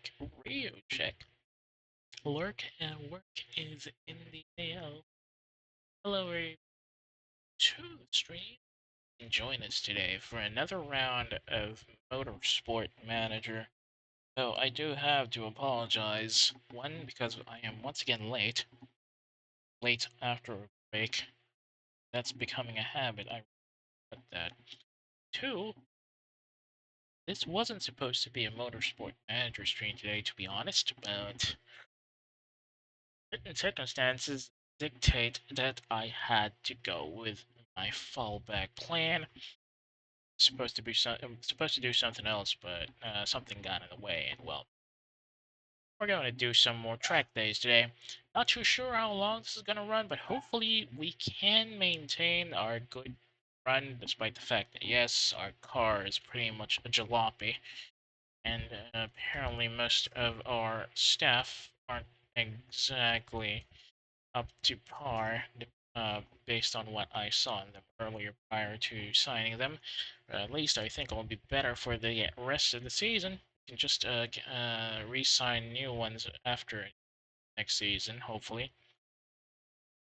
check, radio check. Lurk and work is in the AL. Hello, everybody to the stream. And join us today for another round of Motorsport Manager. So I do have to apologize. One, because I am once again late after a break. That's becoming a habit. I regret that. Two, this wasn't supposed to be a Motorsport Manager stream today, to be honest, but certain circumstances dictate that I had to go with my fallback plan. I'm supposed to do something else, but something got in the way, and well, we're going to do some more track days today. Not too sure how long this is going to run, but hopefully we can maintain our good run, despite the fact that yes, our car is pretty much a jalopy, and apparently most of our staff aren't exactly up to par, based on what I saw in them earlier prior to signing them. At least I think it'll be better for the rest of the season. You can just re-sign new ones after next season, hopefully.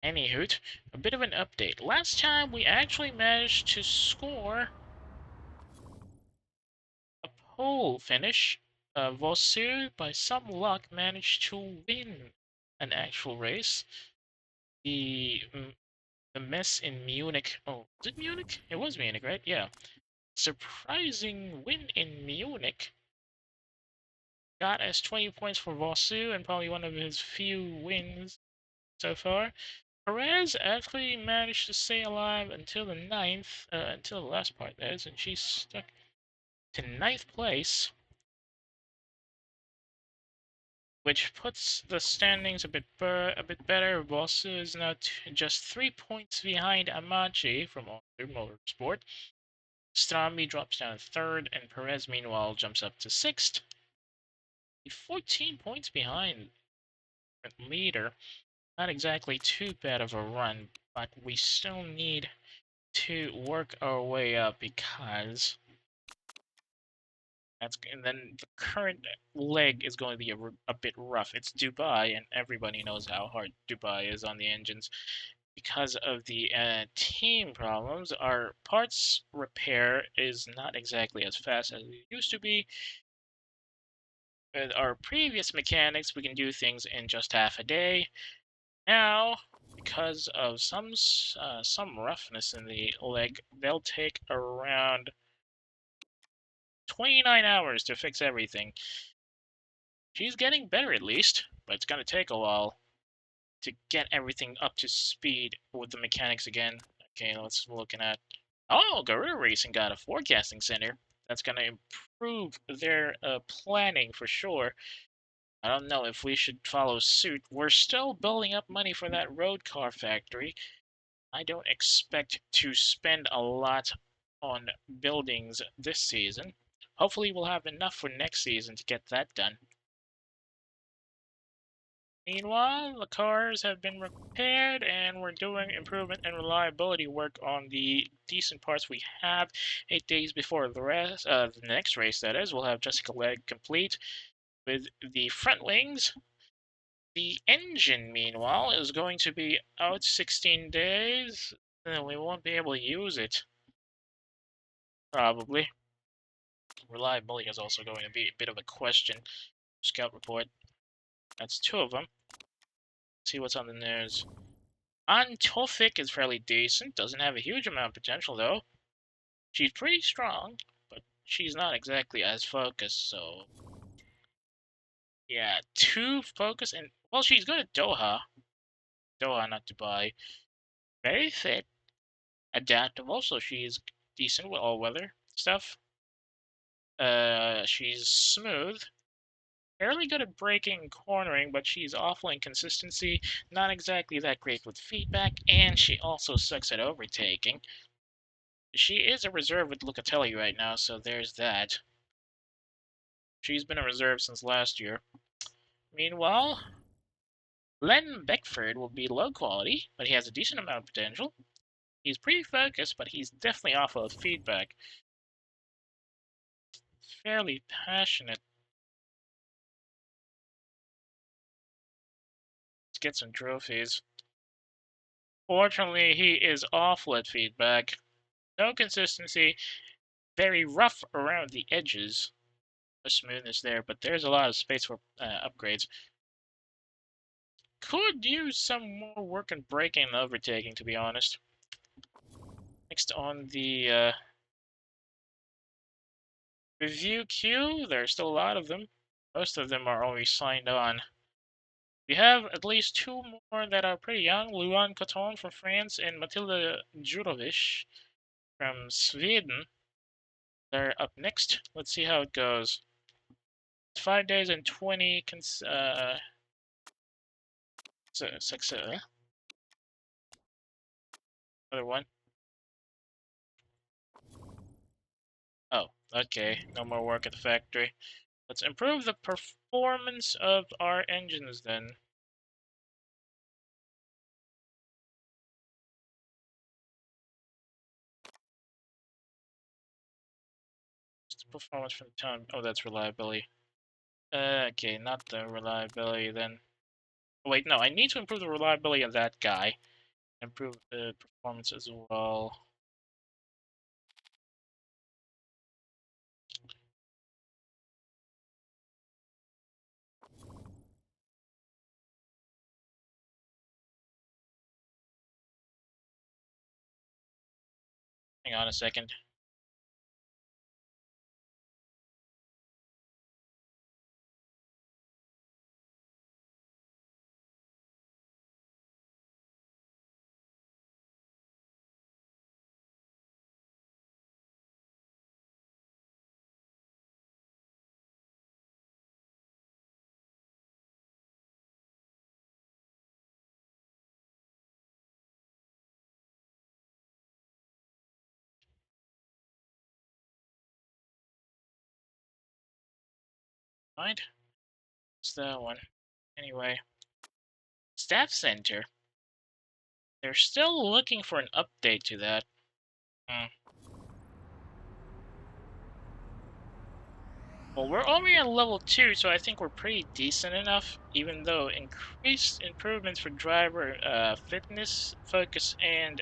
Anywho, a bit of an update. Last time we actually managed to score a pole finish. Vossir, by some luck, managed to win an actual race. The mess in Munich. Oh, was it Munich? It was Munich, right? Yeah. Surprising win in Munich. Got us 20 points for Vosu and probably one of his few wins so far. Perez actually managed to stay alive until the ninth, until the last part, that is, and she's stuck to ninth place, which puts the standings a bit better. Vosu is now just 3 points behind Amachi from Author Motorsport. Strami drops down to third, and Perez, meanwhile, jumps up to sixth. 14 points behind the leader. Not exactly too bad of a run, but we still need to work our way up because and then the current leg is going to be a bit rough. It's Dubai, and everybody knows how hard Dubai is on the engines. Because of the team problems, our parts repair is not exactly as fast as it used to be. With our previous mechanics, we can do things in just half a day. Now, because of some roughness in the leg, they'll take around 29 hours to fix everything. She's getting better at least, but it's gonna take a while to get everything up to speed with the mechanics again. Okay, let's looking at. Oh, Gorilla Racing got a forecasting center. That's gonna improve their planning for sure. I don't know if we should follow suit. We're still building up money for that road car factory. I don't expect to spend a lot on buildings this season. Hopefully we'll have enough for next season to get that done. Meanwhile, the cars have been repaired and we're doing improvement and reliability work on the decent parts we have. 8 days before the next race, that is, we'll have Jessica Leg complete with the front wings. The engine, meanwhile, is going to be out 16 days. We won't be able to use it. Probably. Reliability is also going to be a bit of a question. Scout report. That's 2 of them. See what's on the news. Antofik is fairly decent. Doesn't have a huge amount of potential, though. She's pretty strong, but she's not exactly as focused, so... Yeah, 2 focus and... Well, she's good at Doha. Doha, not Dubai. Very fit. Adaptable, so she's decent with all-weather stuff. She's smooth. Fairly good at braking and cornering, but she's awful in consistency, not exactly that great with feedback, and she also sucks at overtaking. She is a reserve with Lucatelli right now, so there's that. She's been a reserve since last year. Meanwhile, Len Beckford will be low quality, but he has a decent amount of potential. He's pretty focused, but he's definitely awful with feedback. Fairly passionate. get some trophies. Fortunately, he is awful at feedback. No consistency, very rough around the edges. No smoothness there, but there's a lot of space for upgrades. Could use some more work in braking and overtaking, to be honest. Next on the review queue, there's still a lot of them. Most of them are already signed on. We have at least two more that are pretty young. Luan Coton from France and Matilda Jurovic from Sweden. They're up next. Let's see how it goes. 5 days and 20 success. Other one. Oh, okay. No more work at the factory. Let's improve the performance of our engines then. What's the performance from the time? Oh, that's reliability. Okay, not the reliability then. Wait, no, I need to improve the reliability of that guy. Improve the performance as well. Hang on a second. Right? It's that one. Anyway, staff center. They're still looking for an update to that. Hmm. Well, we're already at level 2, so I think we're pretty decent enough, even though increased improvements for driver fitness, focus, and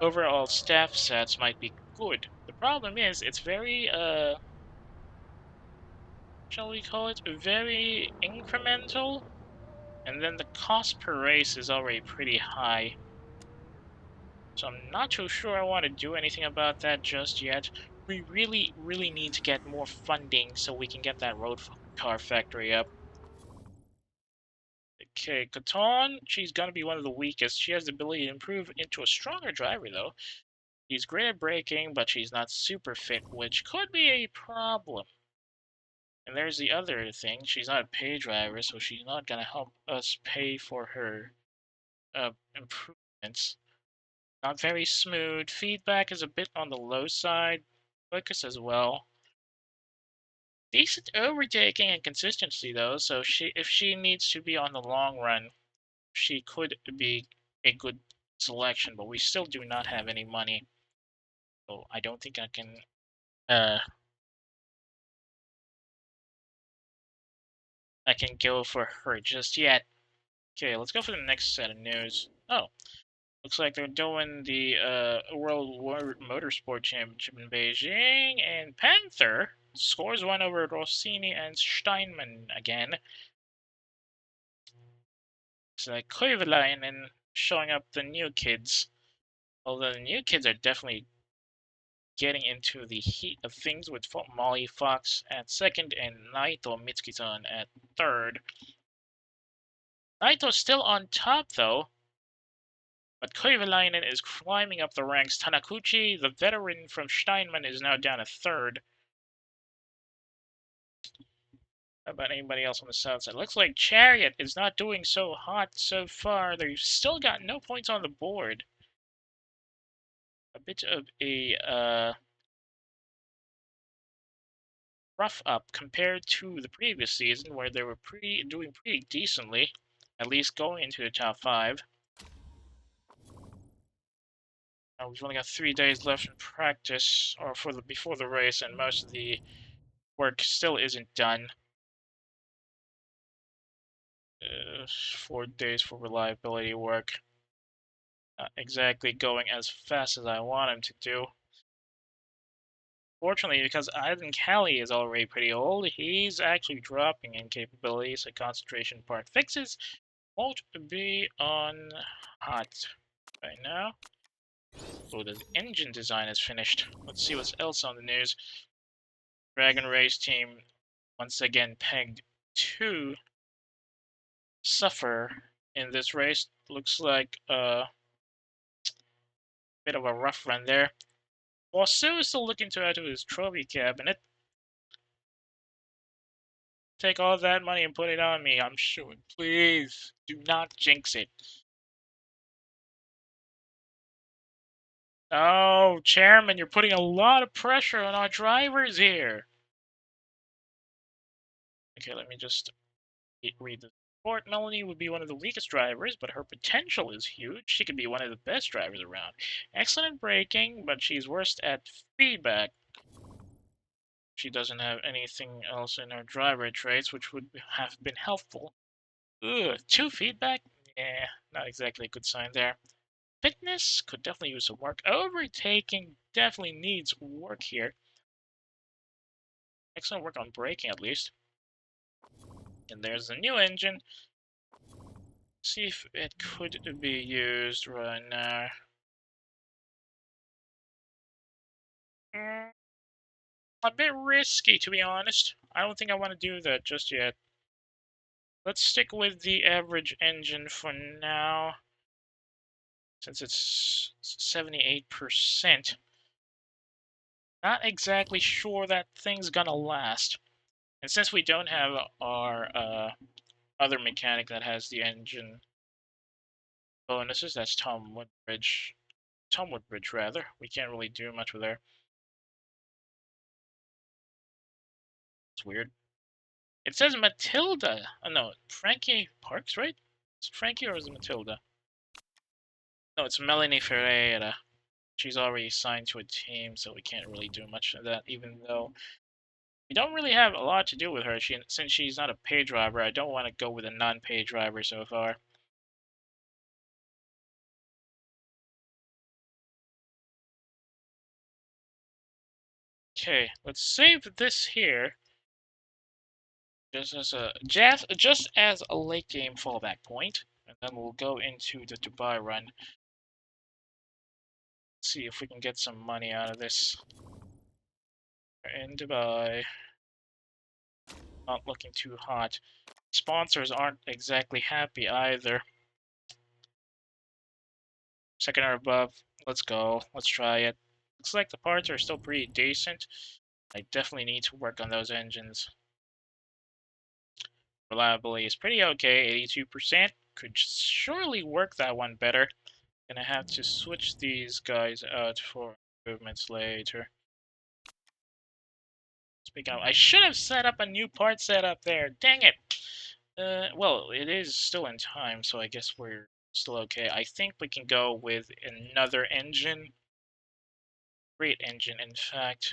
overall staff stats might be good. The problem is, it's very, shall we call it, very incremental, and then the cost per race is already pretty high. So I'm not too sure I want to do anything about that just yet. We really, really need to get more funding so we can get that road car factory up. Okay, Katon, she's gonna be one of the weakest. She has the ability to improve into a stronger driver, though. She's great at braking, but she's not super fit, which could be a problem. And there's the other thing. She's not a pay driver, so she's not gonna help us pay for her improvements. Not very smooth. Feedback is a bit on the low side. Focus as well. Decent overtaking and consistency though, so if she needs to be on the long run, she could be a good selection, but we still do not have any money. So I don't think uh I can go for her just yet. Okay, let's go for the next set of news. Oh, looks like they're doing the World Motorsport Championship in Beijing, and Panther scores one over Rossini and Steinman again. It's like Koivalainen showing up the new kids. Although the new kids are definitely getting into the heat of things with Molly Fox at second and Naito Mitsuki-san at third. Naito's still on top though, but Koivalainen is climbing up the ranks. Tanakuchi, the veteran from Steinman, is now down at third. How about anybody else on the south side? Looks like Chariot is not doing so hot so far. They've still got no points on the board. A bit of a rough up compared to the previous season where they were doing pretty decently, at least going into the top 5. We've only got 3 days left in practice, or before the race, and most of the work still isn't done. 4 days for reliability work. Not exactly going as fast as I want him to do. Fortunately, because Ivan Kelly is already pretty old, he's actually dropping in capability, so concentration part fixes won't be on hot right now. Oh, the engine design is finished. Let's see what's else on the news. Dragon Race team once again pegged to suffer in this race. Looks like a bit of a rough run there. While Sue is still looking to add to his trophy cabinet, take all that money and put it on me, I'm sure. Please, do not jinx it. Oh, Chairman, you're putting a lot of pressure on our drivers here. Okay, let me just read the report. Melanie would be one of the weakest drivers, but her potential is huge. She could be one of the best drivers around. Excellent braking, but she's worst at feedback. She doesn't have anything else in her driver traits, which would have been helpful. Ugh, 2 feedback? Yeah, not exactly a good sign there. Fitness could definitely use some work. Overtaking definitely needs work here. Excellent work on braking, at least. And there's the new engine. See if it could be used right now. A bit risky, to be honest. I don't think I want to do that just yet. Let's stick with the average engine for now, since it's 78%. Not exactly sure that thing's gonna last. And since we don't have our other mechanic that has the engine bonuses, that's Tom Woodbridge. Tom Woodbridge, rather. We can't really do much with her. It's weird. It says Matilda. Oh, no, Frankie Parks, right? Is it Frankie or is it Matilda? No, it's Melanie Ferreira. She's already signed to a team, so we can't really do much of that, even though we don't really have a lot to do with her. Since she's not a paid driver, I don't want to go with a non-paid driver so far. Okay, let's save this here just as a late game fallback point, and then we'll go into the Dubai run. See if we can get some money out of this. We're in Dubai. Not looking too hot. Sponsors aren't exactly happy either. Second or above. Let's go. Let's try it. Looks like the parts are still pretty decent. I definitely need to work on those engines. Reliability is pretty okay, 82%. Could surely work that one better. Gonna have to switch these guys out for improvements later. Speaking of, I should have set up a new part setup there. Dang it! Well, it is still in time, so I guess we're still okay. I think we can go with another engine. Great engine, in fact.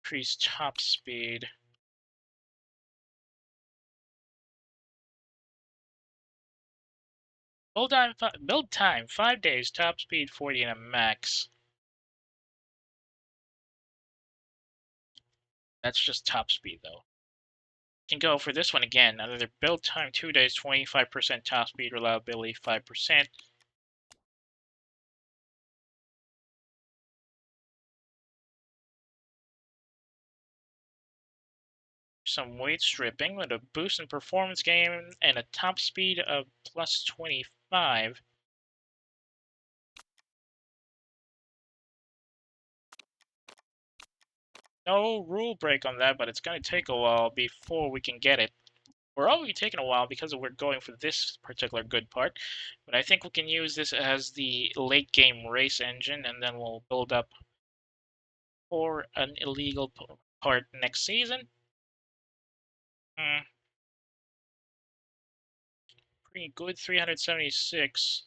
Increase top speed. Build time 5 days, top speed 40 and a max. That's just top speed though. Can go for this one again. Another build time 2 days, 25% top speed, reliability 5%. Some weight stripping with a boost in performance gain and a top speed of plus 25. No rule break on that, but it's going to take a while before we can get it. We're already taking a while because we're going for this particular good part, but I think we can use this as the late game race engine, and then we'll build up for an illegal part next season. Pretty good, 376.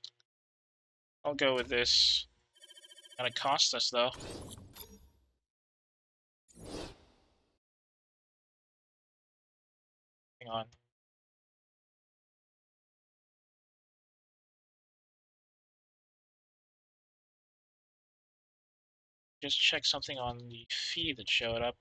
I'll go with this. Gonna cost us though. Hang on. Just check something on the feed that showed up.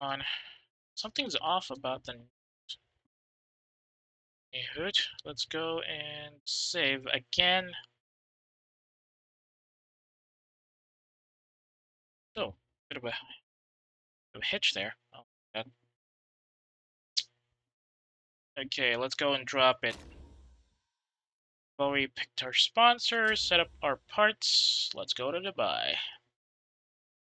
On something's off about the hood. Let's go and save again. Oh, bit of a hitch there. Oh, God. Okay, let's go and drop it. Well, we picked our sponsors, set up our parts. Let's go to Dubai.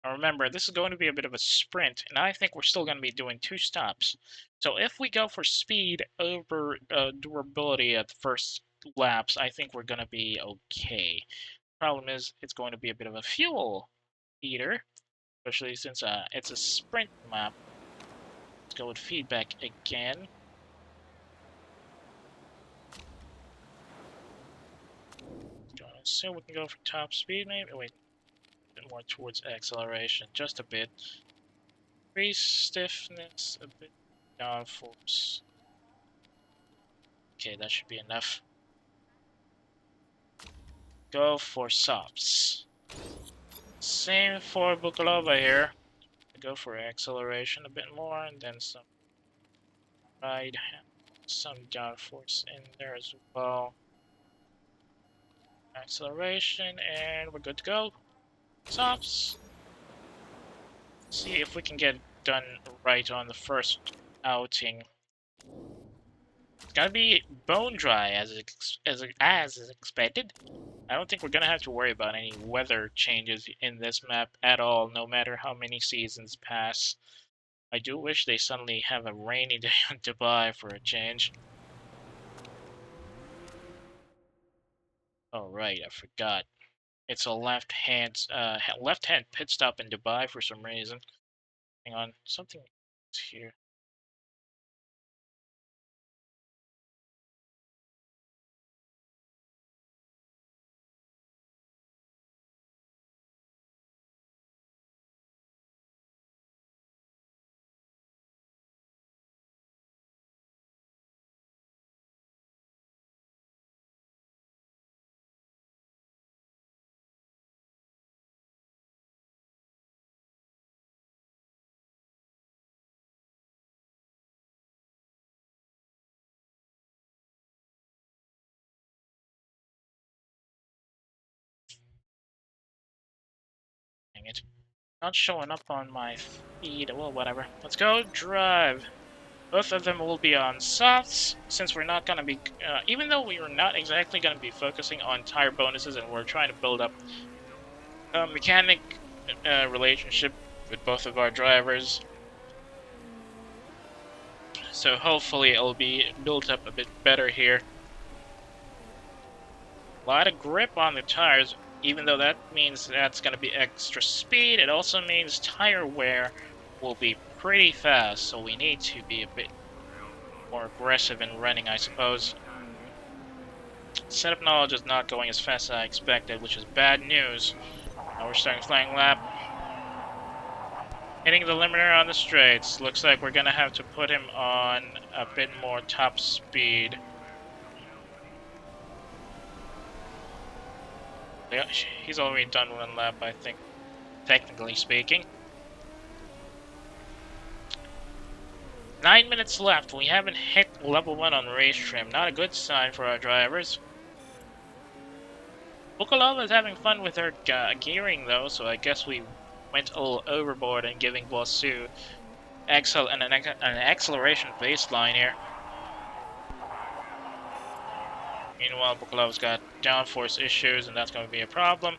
Now remember, this is going to be a bit of a sprint, and I think we're still going to be doing 2 stops. So if we go for speed over durability at the first laps, I think we're going to be okay. Problem is, it's going to be a bit of a fuel eater, especially since it's a sprint map. Let's go with feedback again. So we can go for top speed, maybe. Wait, a bit more towards acceleration, just a bit. Increase stiffness, a bit downforce. Okay, that should be enough. Go for softs. Same for Bukalova here. Go for acceleration a bit more, and then some ride, some downforce in there as well. Acceleration, and we're good to go. Softs. See if we can get it done right on the first outing. It's gonna be bone dry as is expected. I don't think we're gonna have to worry about any weather changes in this map at all, no matter how many seasons pass. I do wish they suddenly have a rainy day on Dubai for a change. Oh right, I forgot. It's a left-hand pit stop in Dubai for some reason. Hang on, something is here. Dang it. Not showing up on my feed. Well, whatever. Let's go drive. Both of them will be on softs, since we're not going to be, even though we are not exactly going to be focusing on tire bonuses and we're trying to build up a mechanic relationship with both of our drivers. So hopefully it'll be built up a bit better here. A lot of grip on the tires, even though that means that's going to be extra speed, it also means tire wear will be pretty fast, so we need to be a bit more aggressive in running, I suppose. Setup knowledge is not going as fast as I expected, which is bad news. Now we're starting flying lap. Hitting the limiter on the straights. Looks like we're gonna have to put him on a bit more top speed. Yeah, he's already done 1 lap, I think, technically speaking. 9 minutes left. We haven't hit level 1 on race trim. Not a good sign for our drivers. Bukalova is having fun with her gearing though, so I guess we went a little overboard in giving Bosu an acceleration baseline here. Meanwhile, Bukalov's got downforce issues, and that's going to be a problem.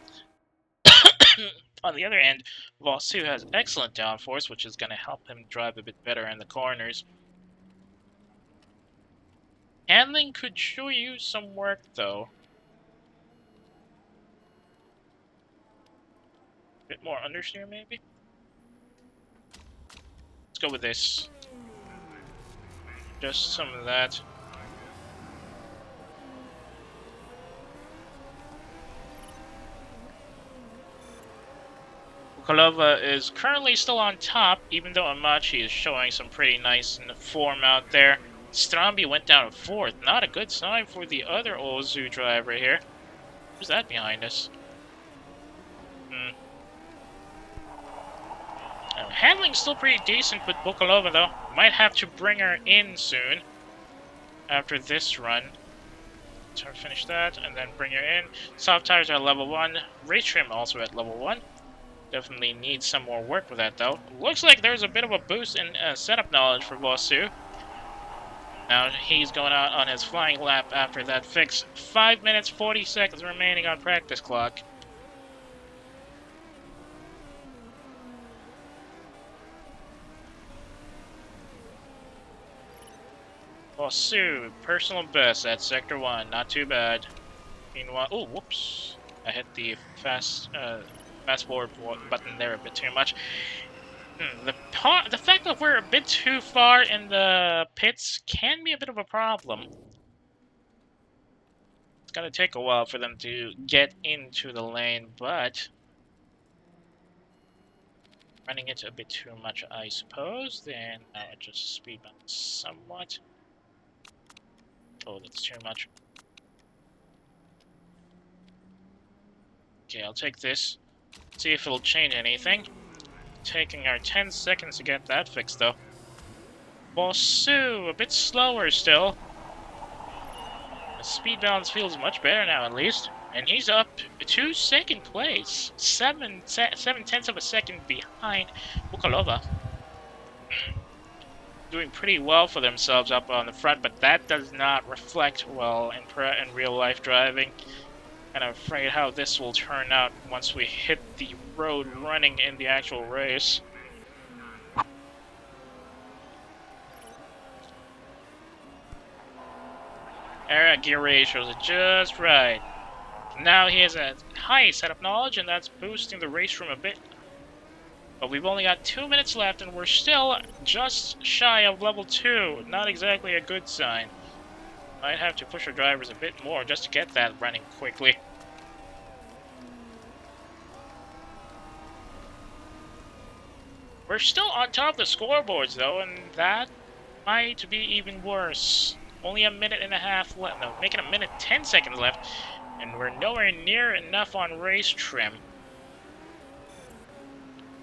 On the other end, Vosu has excellent downforce, which is going to help him drive a bit better in the corners. Handling could sure use some work, though. Bit more understeer, maybe? Let's go with this. Just some of that. Bukalova is currently still on top, even though Amachi is showing some pretty nice form out there. Strambi went down to 4th. Not a good sign for the other Ozu driver here. Who's that behind us? Handling's still pretty decent with Bukalova, though. Might have to bring her in soon. After this run. So finish that, and then bring her in. Soft tires are level 1. Race trim also at level 1. Definitely needs some more work with that, though. Looks like there's a bit of a boost in setup knowledge for Vosu. Now he's going out on his flying lap after that fix. 5 minutes, 40 seconds remaining on practice clock. Vosu, personal best at Sector 1. Not too bad. Meanwhile, oh, whoops. I hit the fast forward button there a bit too much. The fact that we're a bit too far in the pits can be a bit of a problem. It's gonna take a while for them to get into the lane, but running into a bit too much, I suppose. Then I'll just speed bump somewhat. Oh, that's too much. Okay, I'll take this. See if it'll change anything. Taking our 10 seconds to get that fixed, though. Bosu, a bit slower still. The speed balance feels much better now, at least. And he's up to 2nd place. 7/10 of a second behind Bukalova. Doing pretty well for themselves up on the front, but that does not reflect well in real life driving. And I'm afraid how this will turn out once we hit the road running in the actual race. Gear ratios are just right. Now he has a high setup knowledge, and that's boosting the race room a bit. But we've only got 2 minutes left, and we're still just shy of level 2. Not exactly a good sign. Might have to push our drivers a bit more just to get that running quickly. We're still on top of the scoreboards, though, and that might be even worse. Only a minute and a half left. No, making a minute 10 seconds left, and we're nowhere near enough on race trim.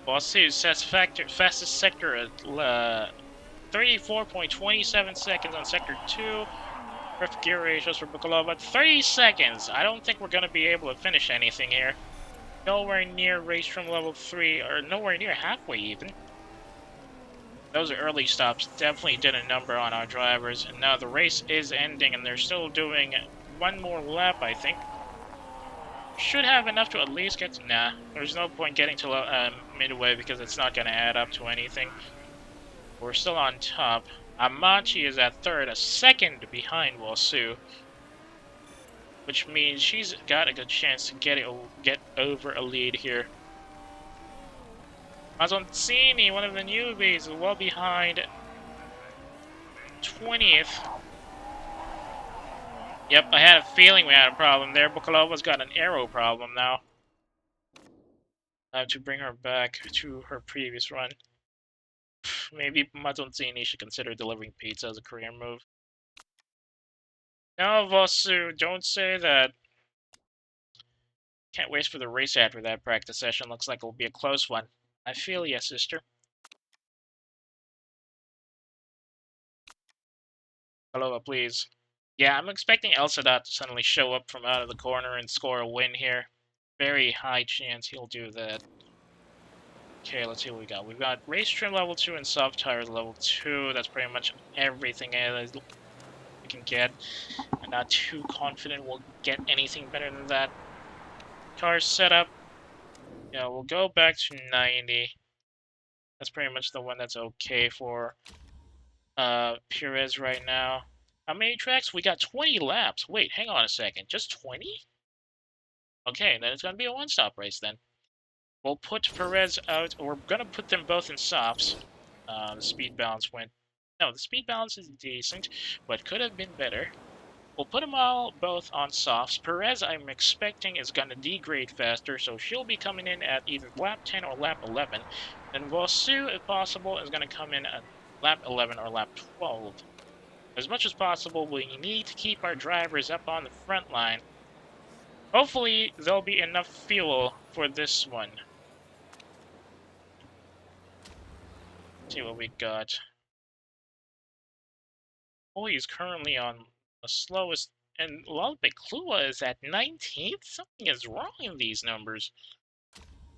Bosu says fastest sector at 34.27 seconds on sector 2. Perfect gear ratios for Bukalova. 30 seconds. I don't think we're going to be able to finish anything here. Nowhere near race trim level 3, or nowhere near halfway even. Those early stops definitely did a number on our drivers, and now the race is ending, and they're still doing one more lap, I think. Should have enough to at least get to... Nah, there's no point getting to midway because it's not going to add up to anything. We're still on top. Amachi is at 3rd, a second behind Wasu, which means she's got a good chance to get over a lead here. Mazzoncini, one of the newbies, is well behind 20th. Yep, I had a feeling we had a problem there. Bukalova's got an aero problem now. I have to bring her back to her previous run. Maybe Mazzoncini should consider delivering pizza as a career move. No, Vosu, don't say that. Can't wait for the race after that practice session. Looks like it'll be a close one. I feel ya, sister. Balova, please. Yeah, I'm expecting Elsadat to suddenly show up from out of the corner and score a win here. Very high chance he'll do that. Okay, let's see what we got. We've got race trim level 2 and soft tires level 2. That's pretty much everything. we can get. I'm not too confident we'll get anything better than that. Car setup. Yeah, we'll go back to 90. That's pretty much the one that's okay for Perez right now. How many tracks? We got 20 laps. Wait, hang on a second. Just 20? Okay, then it's going to be a one-stop race then. We'll put Perez out, or we're going to put them both in softs. The speed balance went... No, the speed balance is decent, but could have been better. We'll put them all both on softs. Perez, I'm expecting, is going to degrade faster, so she'll be coming in at either lap 10 or lap 11. And Vosu, if possible, is going to come in at lap 11 or lap 12. As much as possible, we need to keep our drivers up on the front line. Hopefully, there'll be enough fuel for this one. Let's see what we got. Holy is currently on the slowest, and Lalbeklua is at 19th? Something is wrong in these numbers.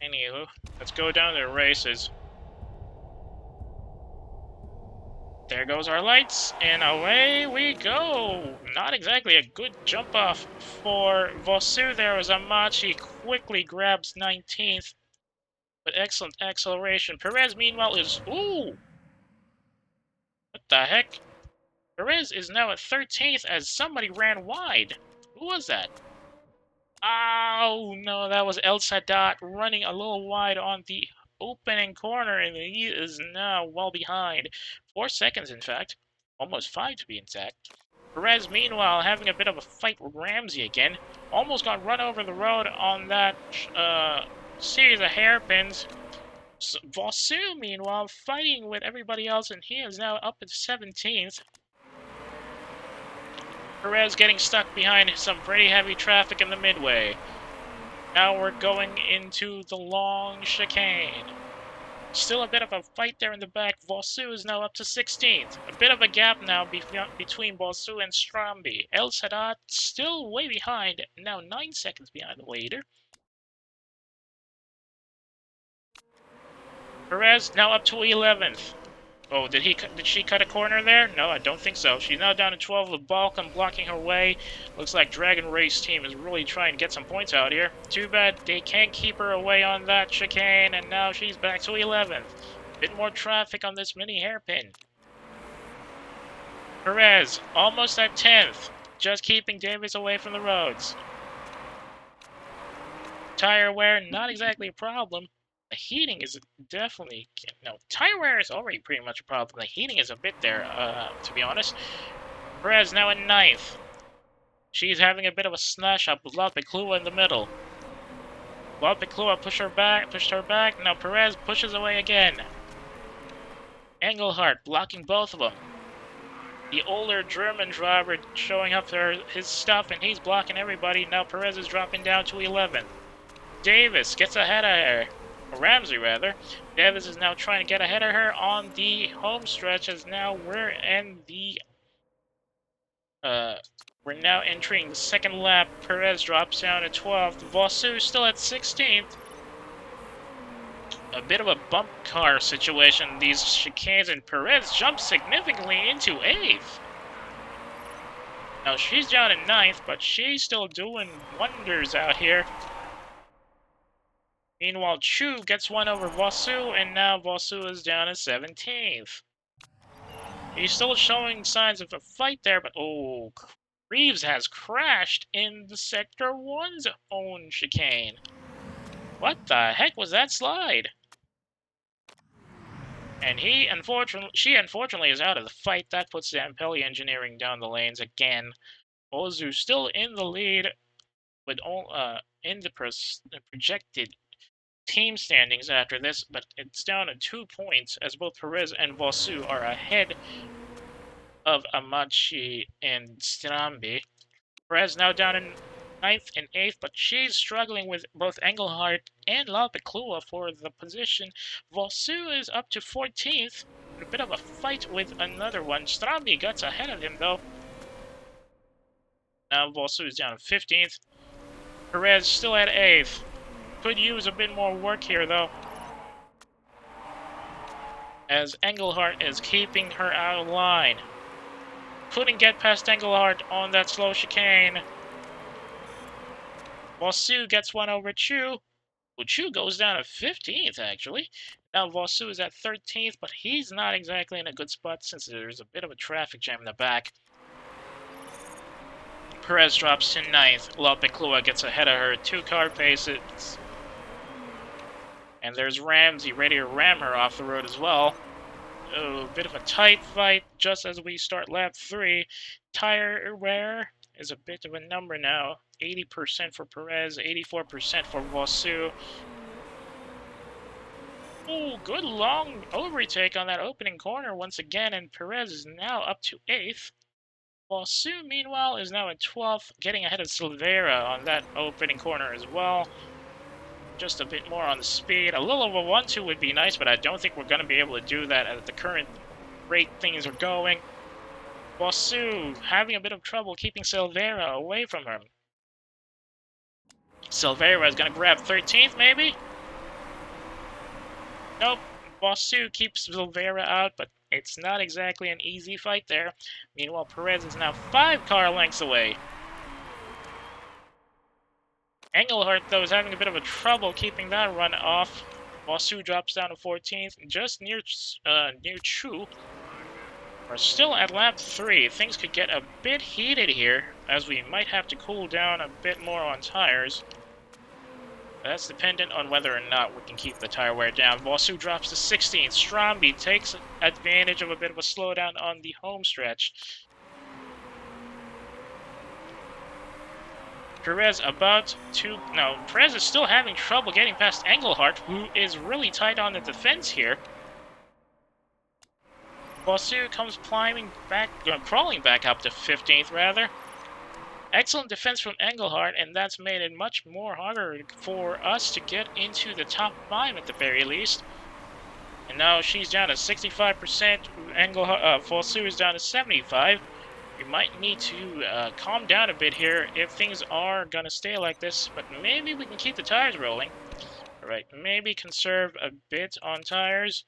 Anywho, let's go down to the races. There goes our lights, and away we go! Not exactly a good jump off for Vosu there as Amachi quickly grabs 19th. But excellent acceleration. Perez, meanwhile, is... Ooh! What the heck? Perez is now at 13th as somebody ran wide. Who was that? Oh, no, that was El Sadat running a little wide on the opening corner, and he is now well behind. 4 seconds, in fact. Almost 5 to be exact. Perez, meanwhile, having a bit of a fight with Ramsey again. Almost got run over the road on that series of hairpins. Vosu, meanwhile, fighting with everybody else, and he is now up at 17th. Perez getting stuck behind some pretty heavy traffic in the midway. Now we're going into the long chicane. Still a bit of a fight there in the back. Vosu is now up to 16th. A bit of a gap now between Vosu and Strambi. El Sadat still way behind, now 9 seconds behind the leader. Perez now up to 11th. Oh, did she cut a corner there? No, I don't think so. She's now down to 12 with Balkan blocking her way. Looks like Dragon Race team is really trying to get some points out here. Too bad they can't keep her away on that chicane, and now she's back to 11th. Bit more traffic on this mini hairpin. Perez, almost at 10th. Just keeping Davis away from the roads. Tire wear, not exactly a problem. The heating is definitely... No, tire wear is already pretty much a problem. The heating is a bit there, to be honest. Perez now in 9th. She's having a bit of a smash up with Lalbeklua in the middle. Lalbeklua pushed her back. Now Perez pushes away again. Engelhardt blocking both of them. The older German driver showing up there his stuff, and he's blocking everybody. Now Perez is dropping down to 11th. Davis gets ahead of her. Ramsey, rather. Davis is now trying to get ahead of her on the home stretch, as now we're in the... we're now entering the second lap. Perez drops down to 12th. Vosu still at 16th. A bit of a bump car situation, these chicanes, and Perez jumps significantly into 8th. Now she's down in 9th, but she's still doing wonders out here. Meanwhile, Chu gets one over Vosu, and now Vosu is down at 17th. He's still showing signs of a fight there, but oh, Reeves has crashed in the Sector 1's own chicane. What the heck was that slide? And she unfortunately is out of the fight. That puts Zampelli Engineering down the lanes again. Ozu still in the lead, with in the projected team standings after this, but it's down to 2 points as both Perez and Vosu are ahead of Amachi and Strambi. Perez now down in 9th and 8th, but she's struggling with both Engelhardt and Lalbeklua for the position. Vosu is up to 14th. A bit of a fight with another one. Strambi gets ahead of him, though. Now Vosu is down to 15th. Perez still at 8th. Could use a bit more work here, though, as Engelhardt is keeping her out of line. couldn't get past Engelhardt on that slow chicane. Vosu gets one over Chu. Well, Chu goes down to 15th, actually. Now Vosu is at 13th, but he's not exactly in a good spot since there's a bit of a traffic jam in the back. Perez drops to 9th. Lopeclua gets ahead of her 2-car paces. And there's Ramsey ready to ram her off the road as well. Oh, bit of a tight fight just as we start lap 3. Tire wear is a bit of a number now. 80% for Perez, 84% for Vosu. Oh, good long overtake on that opening corner once again, and Perez is now up to 8th. Vosu, meanwhile, is now at 12th, getting ahead of Silveira on that opening corner as well. Just a bit more on the speed. A little over 1-2 would be nice, but I don't think we're going to be able to do that at the current rate things are going. Vosu having a bit of trouble keeping Silveira away from him. Silveira is going to grab 13th, maybe? Nope. Vosu keeps Silveira out, but it's not exactly an easy fight there. Meanwhile, Perez is now 5 car lengths away. Engelhardt, though, is having a bit of a trouble keeping that run off. Vosu drops down to 14th, just near Chu. We're still at lap 3. Things could get a bit heated here, as we might have to cool down a bit more on tires. That's dependent on whether or not we can keep the tire wear down. Vosu drops to 16th. Stromby takes advantage of a bit of a slowdown on the home stretch. Perez about to... No, Perez is still having trouble getting past Engelhardt, who is really tight on the defense here. Vosu comes crawling back up to 15th, rather. Excellent defense from Engelhardt, and that's made it much more harder for us to get into the top 5 at the very least. And now she's down to 65%. Vosu is down to 75%. We might need to calm down a bit here if things are going to stay like this, but maybe we can keep the tires rolling. Alright, maybe conserve a bit on tires.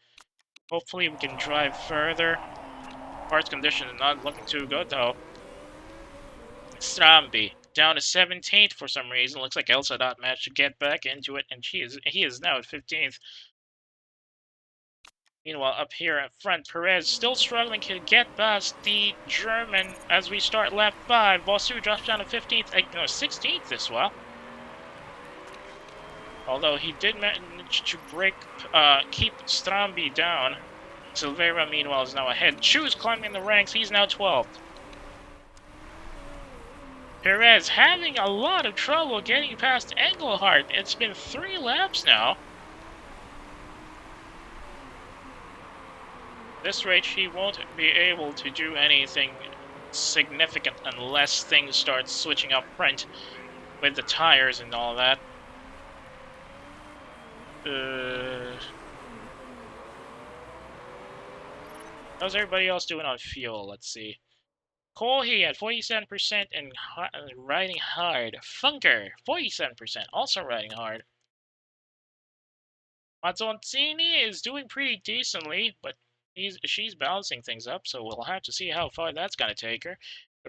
Hopefully we can drive further. Parts condition is not looking too good, though. Stromby down to 17th for some reason. Looks like Elsa Dot managed to get back into it, and he is now at 15th. Meanwhile, up here at front, Perez still struggling to get past the German as we start lap 5. Vosu drops down to 15th, no, 16th this while. Although he did manage to keep Stromby down. Silveira, meanwhile, is now ahead. Chu's climbing the ranks. He's now 12th. Perez having a lot of trouble getting past Engelhardt. It's been 3 laps now. This rate, he won't be able to do anything significant unless things start switching up front with the tires and all that. How's everybody else doing on fuel? Let's see. Kohi at 47% and riding hard. Funker, 47%, also riding hard. Mazzoncini is doing pretty decently, but she's balancing things up, so we'll have to see how far that's going to take her.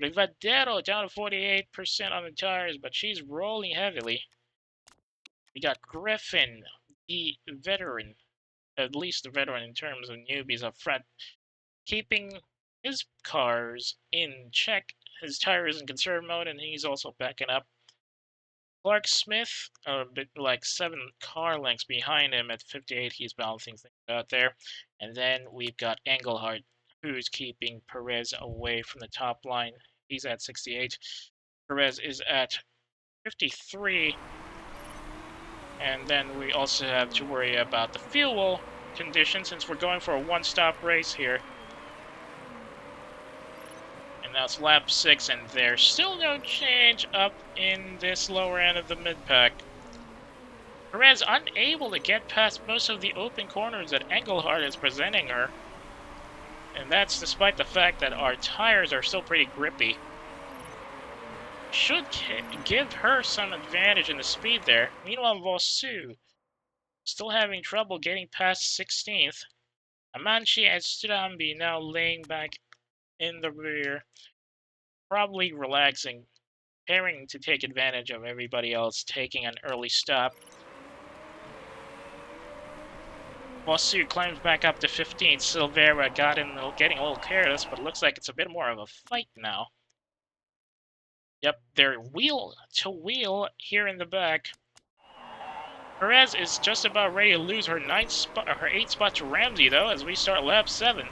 Rivadero down to 48% on the tires, but she's rolling heavily. We got Griffin, the veteran, at least the veteran in terms of newbies up front, keeping his cars in check. His tire is in conserve mode, and he's also backing up. Clark Smith, a bit like 7 car lengths behind him at 58. He's balancing things out there. And then we've got Engelhardt, who's keeping Perez away from the top line. He's at 68. Perez is at 53. And then we also have to worry about the fuel condition since we're going for a one-stop race here. And that's lap 6, and there's still no change up in this lower end of the mid-pack. Perez unable to get past most of the open corners that Engelhardt is presenting her. And that's despite the fact that our tires are still pretty grippy. Should give her some advantage in the speed there. Meanwhile, Vosu still having trouble getting past 16th. Amanci and Stromby now laying back in the rear, probably relaxing, preparing to take advantage of everybody else taking an early stop. Vosu climbs back up to 15th. Silvera getting a little careless, but looks like it's a bit more of a fight now. Yep, they're wheel to wheel here in the back. Perez is just about ready to lose her 8th spot to Ramsey, though, as we start lap 7.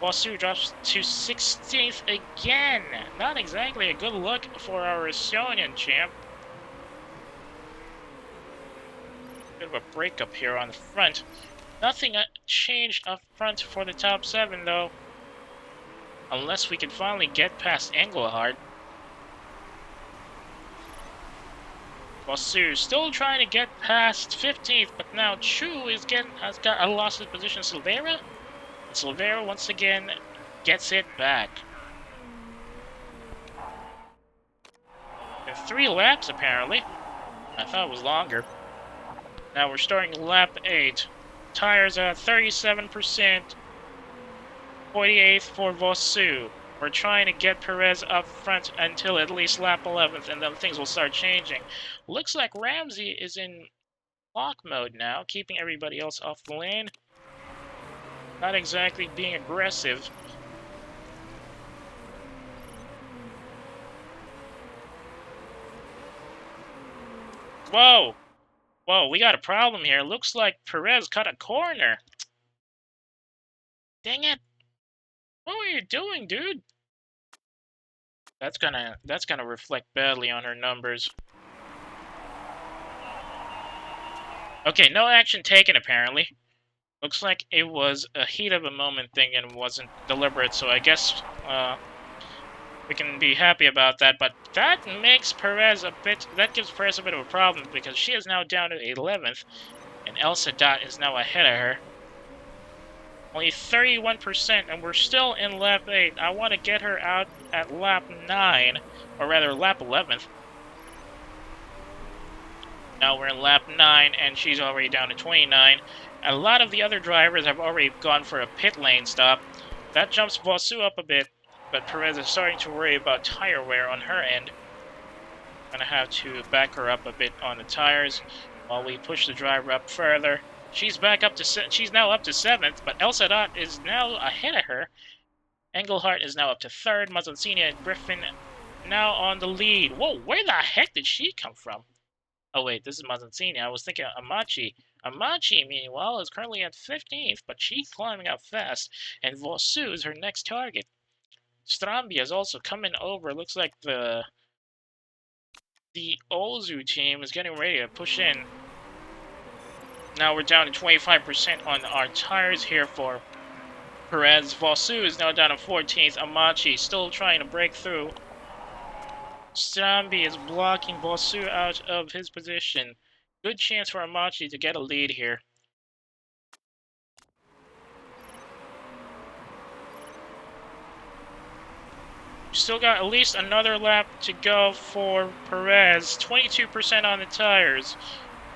Vosu drops to 16th again. Not exactly a good look for our Estonian champ. Bit of a breakup here on the front. Nothing changed up front for the top 7, though. Unless we can finally get past Engelhardt. Vosu still trying to get past 15th, but now Chu has got lost his position. Silvera? And Silvera once again gets it back. In 3 laps, apparently. I thought it was longer. Now we're starting lap 8. Tires at 37%. 48th for Vosu. We're trying to get Perez up front until at least lap 11th, and then things will start changing. Looks like Ramsey is in lock mode now, keeping everybody else off the lane. Not exactly being aggressive. Whoa! Whoa, we got a problem here. Looks like Perez cut a corner. Dang it! What were you doing, dude? That's gonna reflect badly on her numbers. Okay, no action taken apparently. Looks like it was a heat of a moment thing and wasn't deliberate, so I guess we can be happy about that, but that gives Perez a bit of a problem because she is now down to 11th, and El Sadat is now ahead of her. Only 31%, and we're still in lap 8. I want to get her out at lap 9, or rather lap 11th. Now we're in lap 9, and she's already down to 29. A lot of the other drivers have already gone for a pit lane stop. That jumps Vosu up a bit, but Perez is starting to worry about tire wear on her end. Gonna have to back her up a bit on the tires while we push the driver up further. She's now up to 7th, but El Sadat is now ahead of her. Engelhardt is now up to 3rd. Mazzoncini and Griffin now on the lead. Whoa, where the heck did she come from? Oh wait, this is Mazzoncini. I was thinking Amachi. Amachi, meanwhile, is currently at 15th, but she's climbing up fast, and Vosu is her next target. Strambi is also coming over. Looks like the Ozu team is getting ready to push in. Now we're down to 25% on our tires here for Perez. Vosu is now down to 14th. Amachi still trying to break through. Strambi is blocking Vosu out of his position. Good chance for Amachi to get a lead here. Still got at least another lap to go for Perez. 22% on the tires.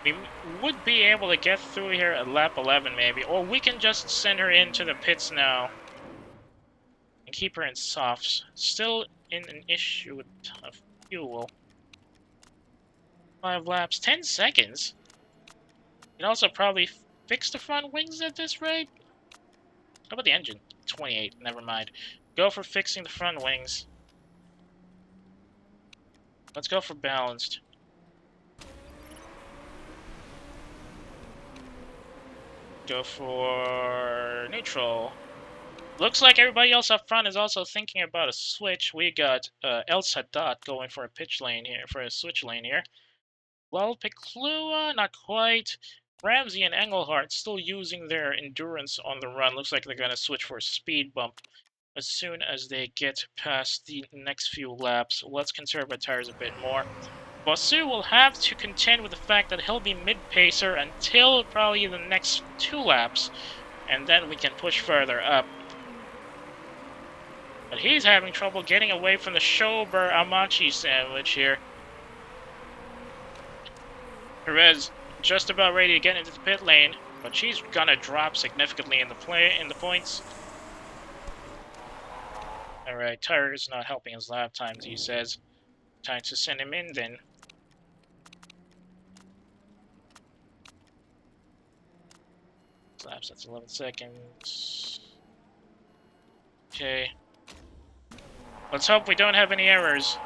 We would be able to get through here at lap 11 maybe, or we can just send her into the pits now and keep her in softs. Still in an issue with fuel. 5 laps, 10 seconds. You can also probably fix the front wings at this rate. How about the engine? 28, never mind. Go for fixing the front wings. Let's go for balanced. Go for neutral. Looks like everybody else up front is also thinking about a switch. We got El Sadat going for a switch lane here. Well, Peklua, not quite. Ramsey and Engelhardt still using their endurance on the run. Looks like they're going to switch for a speed bump as soon as they get past the next few laps. Let's conserve our tires a bit more. Vosu will have to contend with the fact that he'll be mid-pacer until probably the next 2 laps, and then we can push further up. But he's having trouble getting away from the Schober Amachi sandwich here. Perez just about ready to get into the pit lane, but she's gonna drop significantly in the points. Alright, tire is not helping his lap times, he says. Time to send him in then. Laps, that's 11 seconds. Okay. Let's hope we don't have any errors.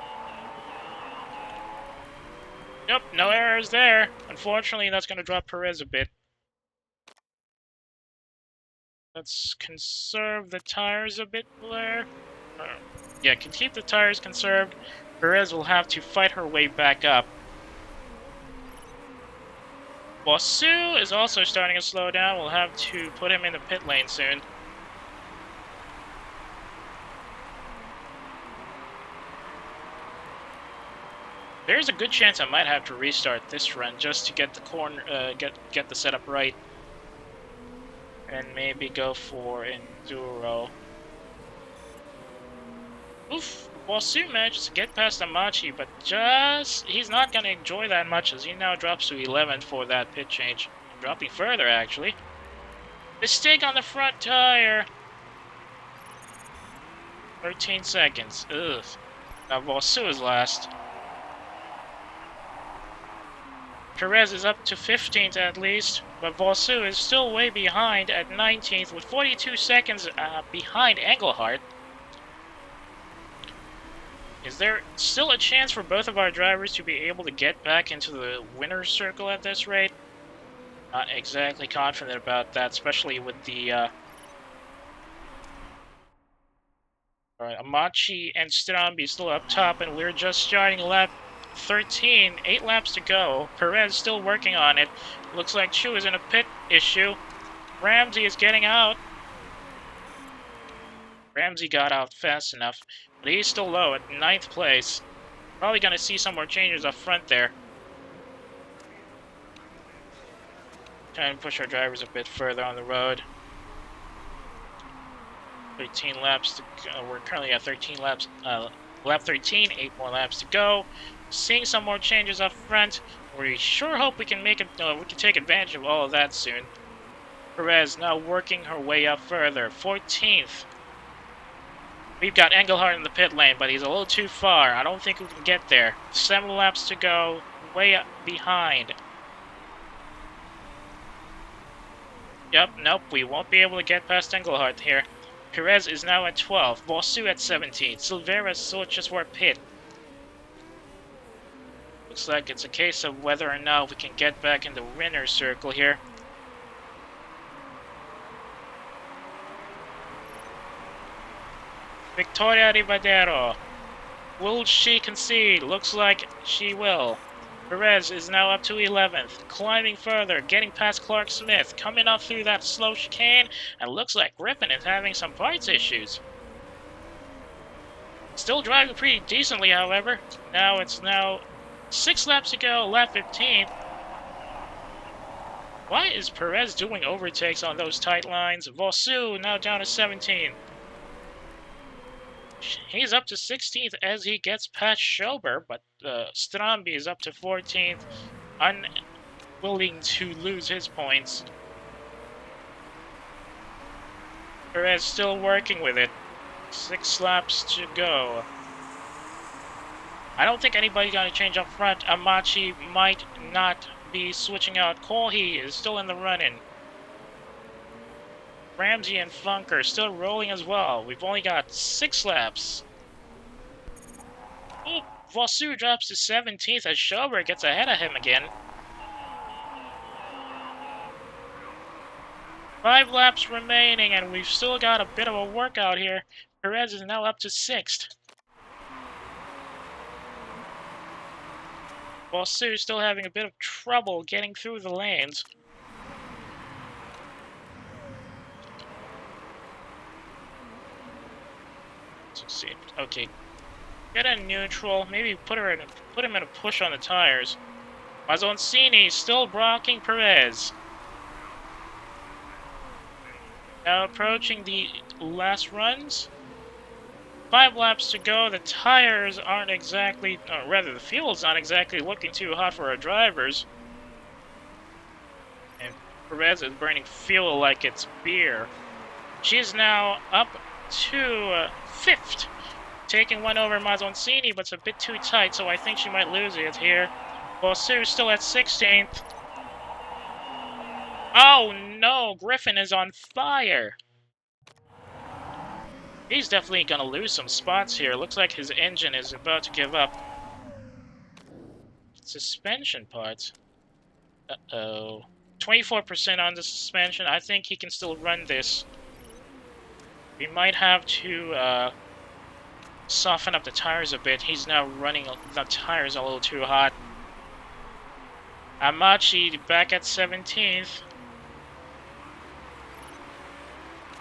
Nope, no errors there. Unfortunately, that's going to drop Perez a bit. Let's conserve the tires a bit, Blair. Yeah, can keep the tires conserved. Perez will have to fight her way back up. Bosu is also starting to slow down. We'll have to put him in the pit lane soon. There's a good chance I might have to restart this run just to get the corner, get the setup right, and maybe go for enduro. Oof, Bosu manages to get past Amachi, but he's not gonna enjoy that much as he now drops to 11th for that pit change, dropping further actually. Mistake on the front tire. 13 seconds. Ugh. Now Bosu is last. Perez is up to 15th at least, but Bosu is still way behind at 19th with 42 seconds behind Engelhardt. Is there still a chance for both of our drivers to be able to get back into the winner's circle at this rate? Not exactly confident about that, especially with the Alright, Amachi and Strambi still up top, and we're just starting lap 13, 8 laps to go. Perez still working on it. Looks like Chu is in a pit issue. Ramsey is getting out. Ramsey got out fast enough, but he's still low at 9th place. Probably going to see some more changes up front there. Trying to push our drivers a bit further on the road. 13 laps to go. We're currently at 13 laps. Lap 13, 8 more laps to go. Seeing some more changes up front. We sure hope we can make it. We can take advantage of all of that soon. Perez now working her way up further. 14th. We've got Engelhardt in the pit lane, but he's a little too far. I don't think we can get there. 7 laps to go. Way up behind. Yep, nope. We won't be able to get past Engelhardt here. Perez is now at 12. Bosu at 17. Silveira switches for a pit. Looks like it's a case of whether or not we can get back in the winner's circle here. Victoria Ribadero. Will she concede? Looks like she will. Perez is now up to 11th, climbing further, getting past Clark Smith, coming up through that slow chicane, and looks like Griffin is having some parts issues. Still driving pretty decently, however. Now it's 6 laps to go, lap 15. Why is Perez doing overtakes on those tight lines? Bosu now down to 17. He's up to 16th as he gets past Schober, but Strambi is up to 14th, unwilling to lose his points. Perez still working with it. 6 laps to go. I don't think anybody's going to change up front. Amachi might not be switching out. Kolhe is still in the run-in. Ramsey and Funker still rolling as well. We've only got 6 laps. Oh, Bosu drops to 17th as Schober gets ahead of him again. 5 laps remaining, and we've still got a bit of a workout here. Perez is now up to 6th. Bosu still having a bit of trouble getting through the lanes. Succeed. Okay. Get a neutral. Maybe put him in a push on the tires. Mazzoncini still blocking Perez. Now approaching the last runs. 5 laps to go. The tires aren't exactly, or rather the fuel's not exactly looking too hot for our drivers. And Perez is burning fuel like it's beer. She's now up to 5th. Taking one over Mazzoncini, but it's a bit too tight, so I think she might lose it here. Bossou still at 16th. Oh no, Griffin is on fire. He's definitely gonna lose some spots here. Looks like his engine is about to give up. Suspension parts. Uh-oh. 24% on the suspension. I think he can still run this. We might have to soften up the tires a bit. He's now running the tires a little too hot. Amachi back at 17th.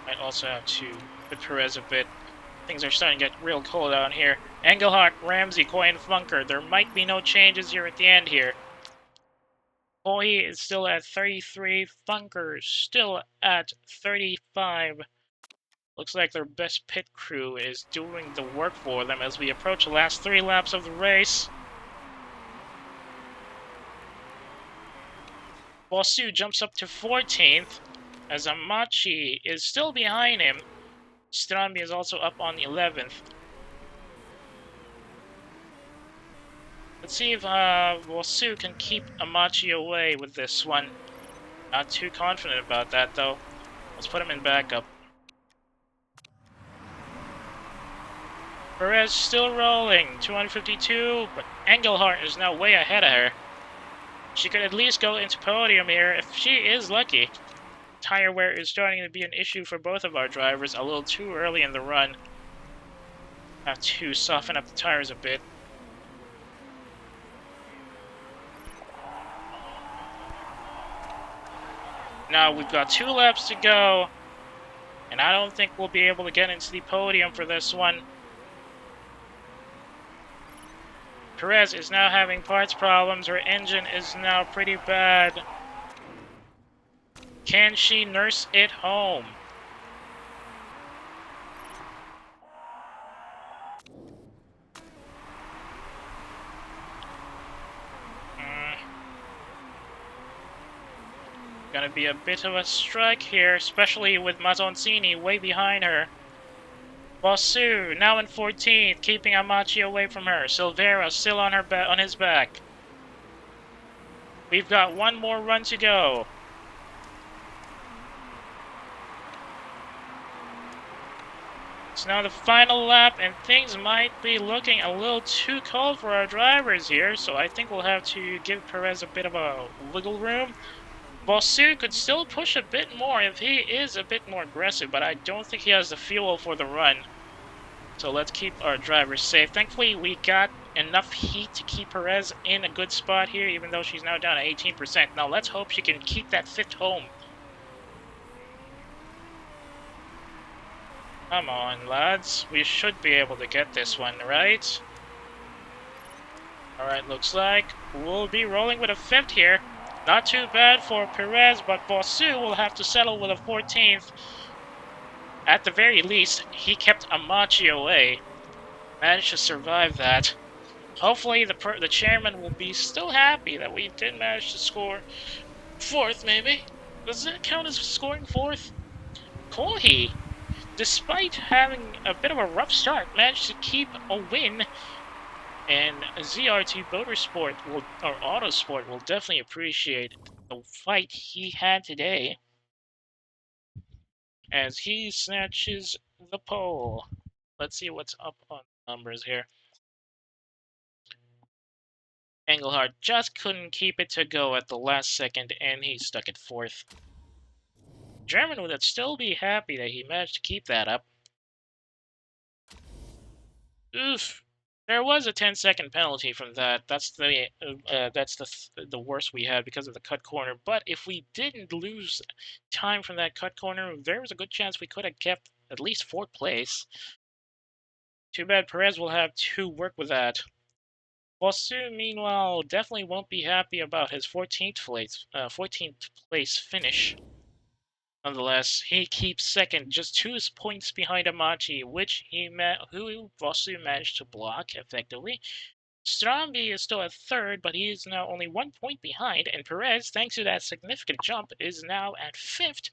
Might also have to put Perez a bit. Things are starting to get real cold out here. Engelhardt, Ramsey, Coy, and Funker. There might be no changes here at the end here. Coy is still at 33. Funker still at 35. Looks like their best pit crew is doing the work for them as we approach the last 3 laps of the race. Bossou jumps up to 14th as Amachi is still behind him. Strambi is also up on 11th. Let's see if Bossou can keep Amachi away with this one. Not too confident about that though. Let's put him in backup. Perez still rolling, 252, but Engelhardt is now way ahead of her. She could at least go into podium here if she is lucky. Tire wear is starting to be an issue for both of our drivers a little too early in the run. Have to soften up the tires a bit. Now we've got 2 laps to go, and I don't think we'll be able to get into the podium for this one. Perez is now having parts problems. Her engine is now pretty bad. Can she nurse it home? Gonna be a bit of a strike here, especially with Mazzoncini way behind her. Bossou now in 14th, keeping Amachi away from her. Silveira still on his back. We've got 1 more run to go. It's now the final lap, and things might be looking a little too cold for our drivers here, so I think we'll have to give Perez a bit of a wiggle room. Bossou could still push a bit more if he is a bit more aggressive, but I don't think he has the fuel for the run. So let's keep our drivers safe. Thankfully, we got enough heat to keep Perez in a good spot here, even though she's now down to 18%. Now let's hope she can keep that 5th home. Come on, lads. We should be able to get this one, right? Alright, looks like we'll be rolling with a 5th here. Not too bad for Perez, but Bossou will have to settle with a 14th. At the very least, he kept Amachi away. Managed to survive that. Hopefully the chairman will be still happy that we did manage to score 4th, maybe? Does that count as scoring 4th? Kohi, despite having a bit of a rough start, managed to keep a win. And ZRT Motorsport or Autosport will definitely appreciate the fight he had today as he snatches the pole. Let's see what's up on numbers here. Engelhardt just couldn't keep it to go at the last second, and he's stuck at 4th. German would still be happy that he managed to keep that up. Oof. There was a 10-second penalty from that. That's the worst we had because of the cut corner. But if we didn't lose time from that cut corner, there was a good chance we could have kept at least 4th place. Too bad Perez will have to work with that. Bossou, meanwhile, definitely won't be happy about his 14th place finish. Nonetheless, he keeps 2nd, just 2 points behind Amachi, who Bossou managed to block effectively. Strambi is still at 3rd, but he is now only 1 point behind, and Perez, thanks to that significant jump, is now at 5th,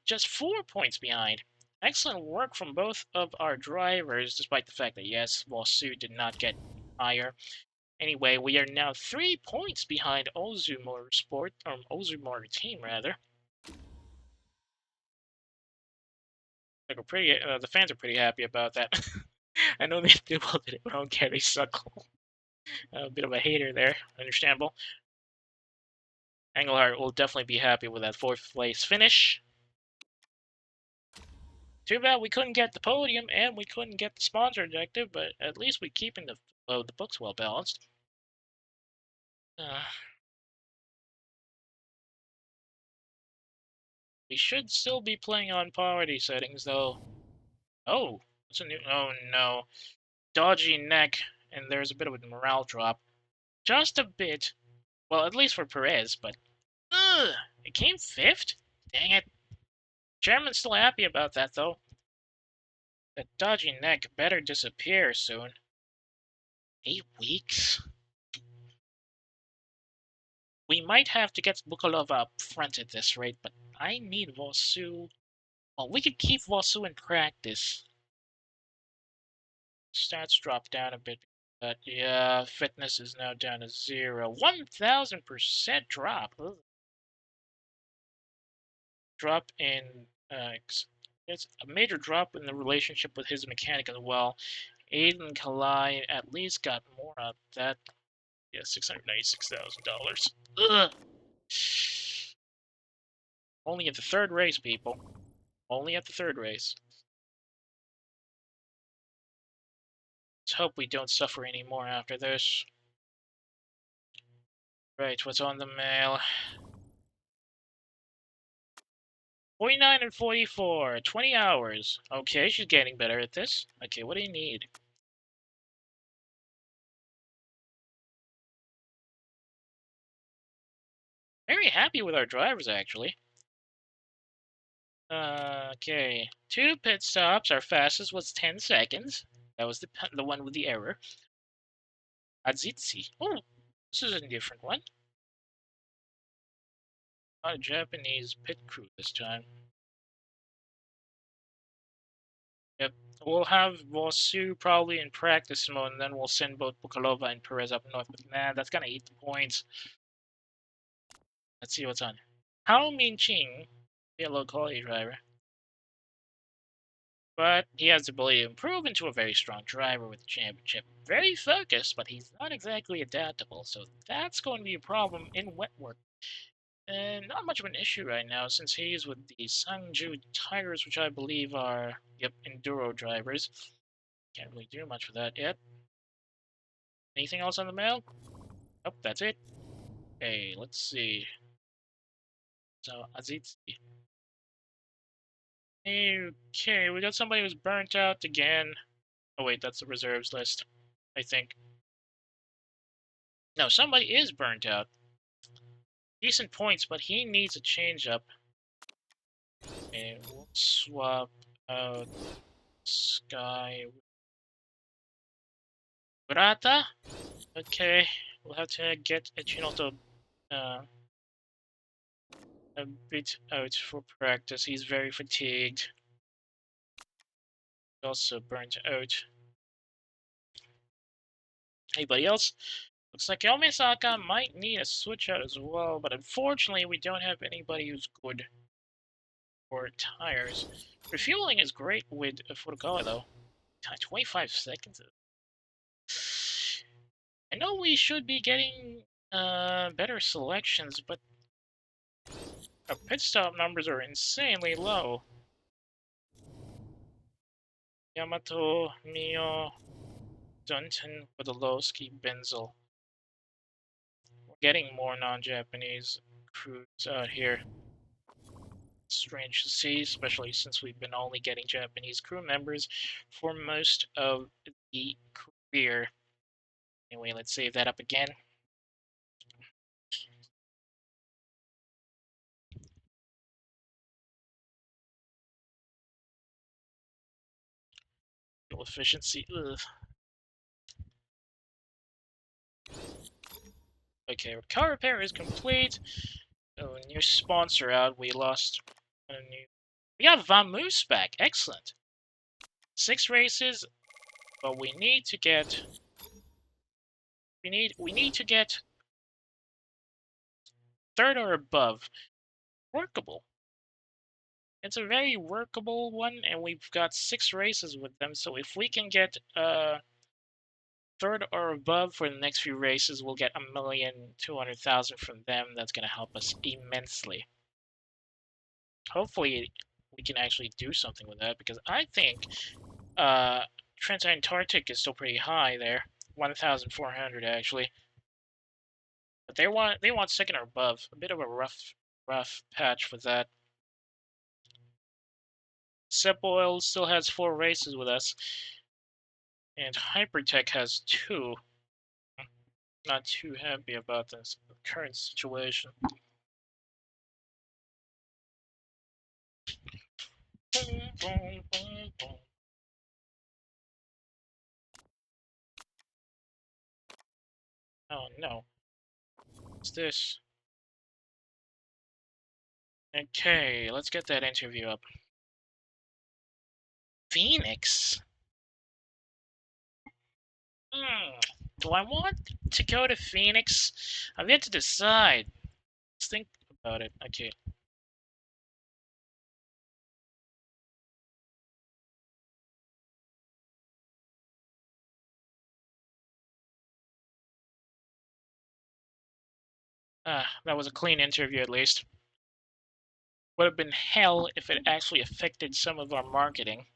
just 4 points behind. Excellent work from both of our drivers, despite the fact that, yes, Wasu did not get higher. Anyway, we are now 3 points behind Ozu Motorsport, or Ozu Motor Team, rather. Like, we're pretty, the fans are pretty happy about that. I know they do well today, but I don't care, they suck. A bit of a hater there, understandable. Engelhardt will definitely be happy with that 4th place finish. Too bad we couldn't get the podium and we couldn't get the sponsor objective, but at least we're keeping the books well balanced. We should still be playing on priority settings, though. Oh, it's a new. Oh no, dodgy neck, and there's a bit of a morale drop. Just a bit. Well, at least for Perez, but it came 5th. Dang it. Chairman's still happy about that, though. That dodgy neck better disappear soon. 8 weeks? We might have to get Bukalova up front at this rate, but I need Vosu. Well, we could keep Vosu in practice. Stats drop down a bit. But yeah, fitness is now down to 0. 1000% drop. Ugh. Drop in. It's a major drop in the relationship with his mechanic as well. Aiden Kalai at least got more of that. Yeah, $696,000. Ugh. Only at the 3rd race, people. Only at the 3rd race. Let's hope we don't suffer any more after this. Right, what's on the mail? 49 and 44, 20 hours. Okay, she's getting better at this. Okay, what do you need? Very happy with our drivers, actually. Okay, 2 pit stops. Our fastest was 10 seconds. That was the one with the error. Azitsi. Oh, this is a different one. Not a Japanese pit crew this time. Yep. We'll have Vosu probably in practice mode, and then we'll send both Bukalova and Perez up north. But nah, that's gonna eat the points. Let's see what's on. Hao Minqing, a low quality driver. But he has the ability to improve into a very strong driver with the championship. Very focused, but he's not exactly adaptable, so that's going to be a problem in wet work. And not much of an issue right now since he's with the Sangju Tigers, which I believe are, yep, enduro drivers. Can't really do much with that yet. Anything else on the mail? Nope, that's it. Okay, let's see. So, Azitzi. Okay, we got somebody who's burnt out again. Oh wait, that's the reserves list, I think. No, somebody is burnt out. Decent points, but he needs a change up. Okay, we'll swap out Sky. Burata? Okay, we'll have to get Echinoto a bit out for practice. He's very fatigued. Also burnt out. Anybody else? Looks like Yomisaka might need a switch out as well, but unfortunately we don't have anybody who's good for tires. Refueling is great with Furukawa though. 25 seconds. I know we should be getting better selections, but our pit stop numbers are insanely low. Yamato, Mio, Dunton, Podolowski, Benzel. We're getting more non-Japanese crews out here. Strange to see, especially since we've been only getting Japanese crew members for most of the career. Anyway, let's save that up again. Fuel efficiency, ugh. Okay, car repair is complete. Oh, new sponsor out. We lost a new We got Vamoose back. Excellent. 6 races, but we need to get third or above. Workable. It's a very workable one, and we've got 6 races with them. So if we can get third or above for the next few races, we'll get 1,200,000 from them. That's gonna help us immensely. Hopefully, we can actually do something with that, because I think Trans-Antarctic is still pretty high there, 1,400 actually. But they want second or above. A bit of a rough patch with that. Sep Oil still has 4 races with us, and Hypertech has 2. Not too happy about this current situation. Oh no. What's this? Okay, let's get that interview up. Phoenix? Do I want to go to Phoenix? I've yet to decide. Let's think about it. Okay. That was a clean interview at least. Would have been hell if it actually affected some of our marketing.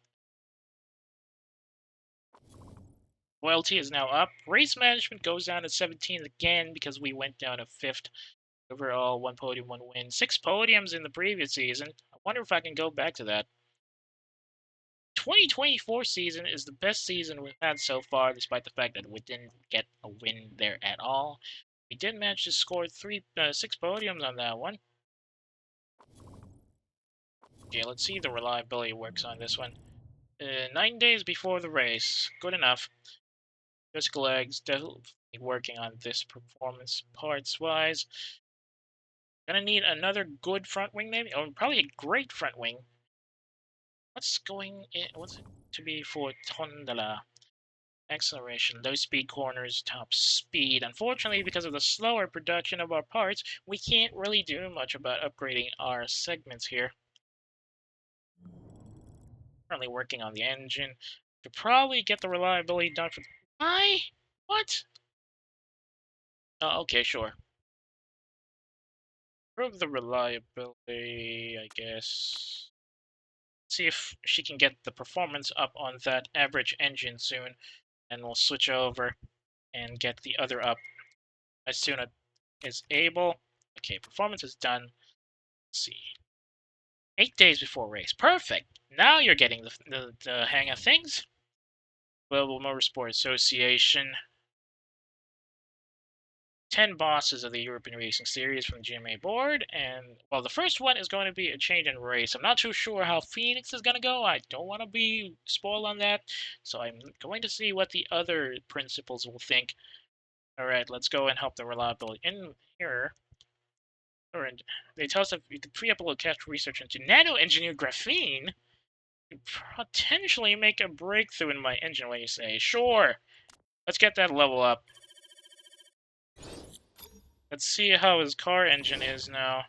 Loyalty is now up. Race management goes down to 17th again because we went down to 5th. Overall, 1 podium, 1 win. 6 podiums in the previous season. I wonder if I can go back to that. 2024 season is the best season we've had so far, despite the fact that we didn't get a win there at all. We did manage to score 6 podiums on that one. Okay, let's see if the reliability works on this one. 9 days before the race. Good enough. Physical legs, definitely working on this performance parts-wise. Gonna need another good front wing, maybe? Or probably a great front wing. What's it to be for Tondela? Acceleration, low speed corners, top speed. Unfortunately, because of the slower production of our parts, we can't really do much about upgrading our segments here. Currently working on the engine. Could probably get the reliability done for... Why? What? Oh, okay, sure. Improve the reliability, I guess. See if she can get the performance up on that average engine soon, and we'll switch over and get the other up as soon as it's able. Okay, performance is done. Let's see. 8 days before race. Perfect. Now you're getting the hang of things. Global Motorsport Association. 10 bosses of the European Racing Series from the GMA board, and well, the first one is going to be a change in race. I'm not too sure how Phoenix is going to go. I don't want to be spoiled on that, so I'm going to see what the other principals will think. Alright, let's go and help the reliability. In here, and they tell us that we could free up a little cash research into nano-engineered graphene. Could potentially make a breakthrough in my engine, what do you say? Sure! Let's get that level up. Let's see how his car engine is now.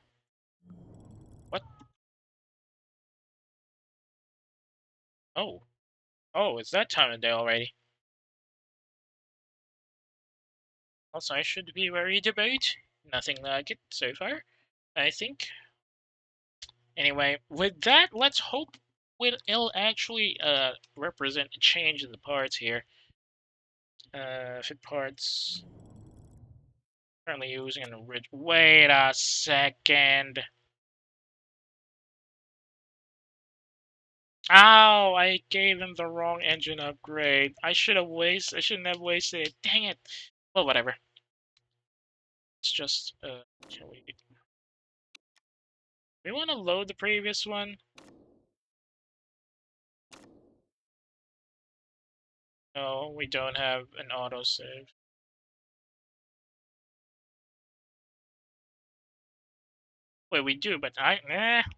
What? Oh. Oh, it's that time of day already. Also, I should be worried about nothing like it so far, I think. Anyway, with that, let's hope it'll actually represent a change in the parts here. Fit parts. Currently using an original. Wait a second. Ow! I gave him the wrong engine upgrade. I shouldn't have wasted it. Dang it. Well, whatever. It's just can we want to load the previous one? No, we don't have an autosave. Wait, we do, but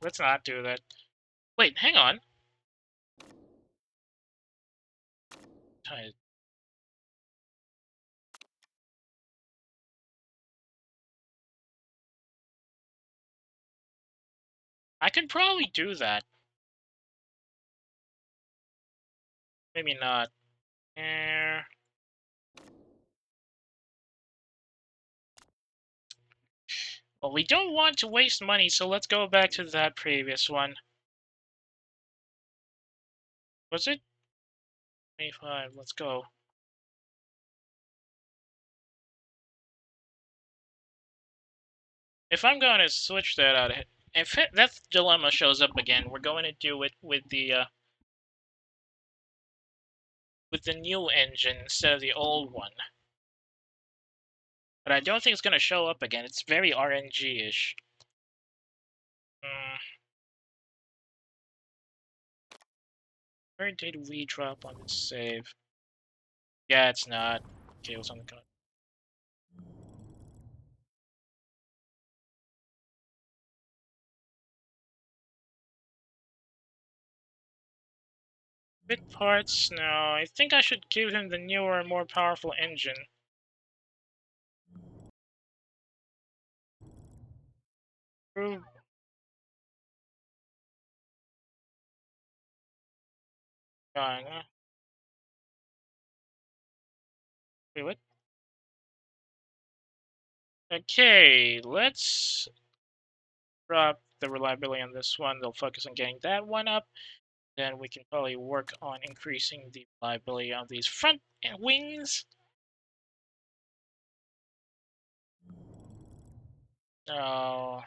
let's not do that. Wait, hang on. I could probably do that. Maybe not. Eh. Well, we don't want to waste money, so let's go back to that previous one. Was it? 25, let's go. If I'm going to switch that out, if that dilemma shows up again, we're going to do it with the new engine instead of the old one. But I don't think it's going to show up again. It's very RNG-ish. Where did we drop on this save? Yeah, it's not. Okay, it was on the gun. Bit parts? No, I think I should give him the newer and more powerful engine. Prove. Wait, what? Okay, let's drop the reliability on this one. They'll focus on getting that one up. Then we can probably work on increasing the reliability of these front wings. No.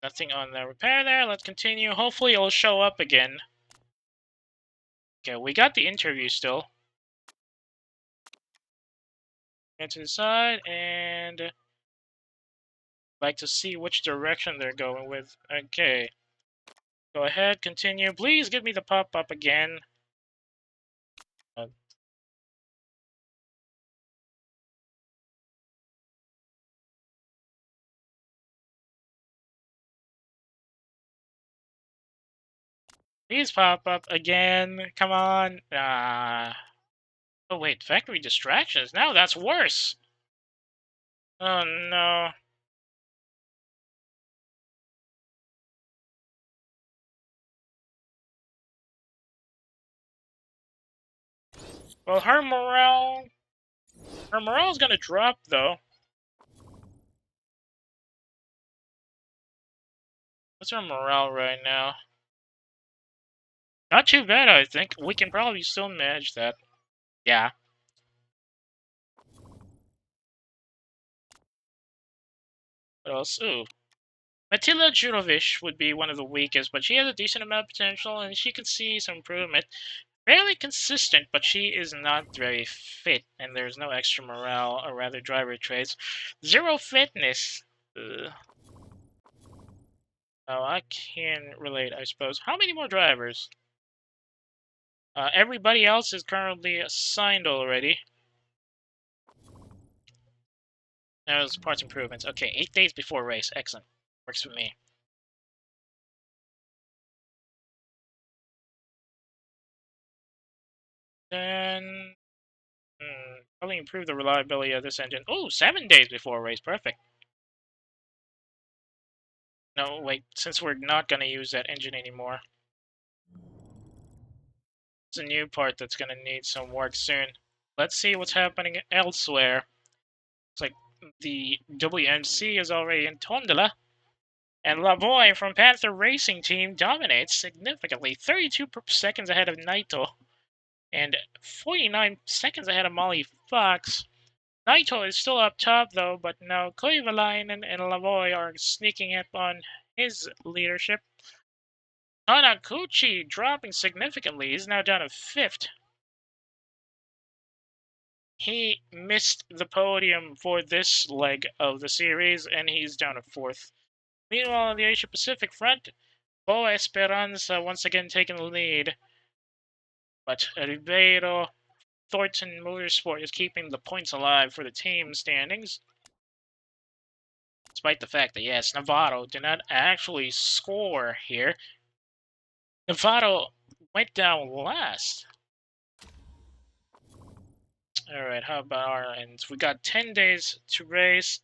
Nothing on the repair there. Let's continue. Hopefully it'll show up again. Okay, we got the interview still. Get to the side and like to see which direction they're going with. Okay. Go ahead, continue. Please give me the pop-up again. Please pop up again. Come on. Oh wait, factory distractions. Now that's worse. Oh no. Well, her morale's gonna drop though. What's her morale right now? Not too bad, I think. We can probably still manage that. Yeah. What else? Ooh. Matilda Jurovic would be one of the weakest, but she has a decent amount of potential and she could see some improvement. Fairly consistent, but she is not very fit, and there's no extra morale, or rather driver traits. Zero fitness. Ugh. Oh, I can relate, I suppose. How many more drivers? Everybody else is currently assigned already. There's parts improvements. Okay, 8 days before race. Excellent. Works for me. Then... probably improve the reliability of this engine. Oh, 7 days before race. Perfect. No, wait. Since we're not going to use that engine anymore. It's a new part that's going to need some work soon. Let's see what's happening elsewhere. It's like the WMC is already in Tondela. And Lavoie from Panther Racing Team dominates significantly, 32 seconds ahead of Naito, and 49 seconds ahead of Molly Fox. Naito is still up top, though, but now Koivalainen and Lavoie are sneaking up on his leadership. Tanakuchi dropping significantly. He's now down to 5th. He missed the podium for this leg of the series, and he's down to 4th. Meanwhile, on the Asia Pacific front, Boa Esperanza once again taking the lead. But Ribeiro Thornton Motorsport is keeping the points alive for the team standings. Let's despite the fact that, yes, Novato did not actually score here. Novato went down last. Alright, how about our ends? We got 10 days to race.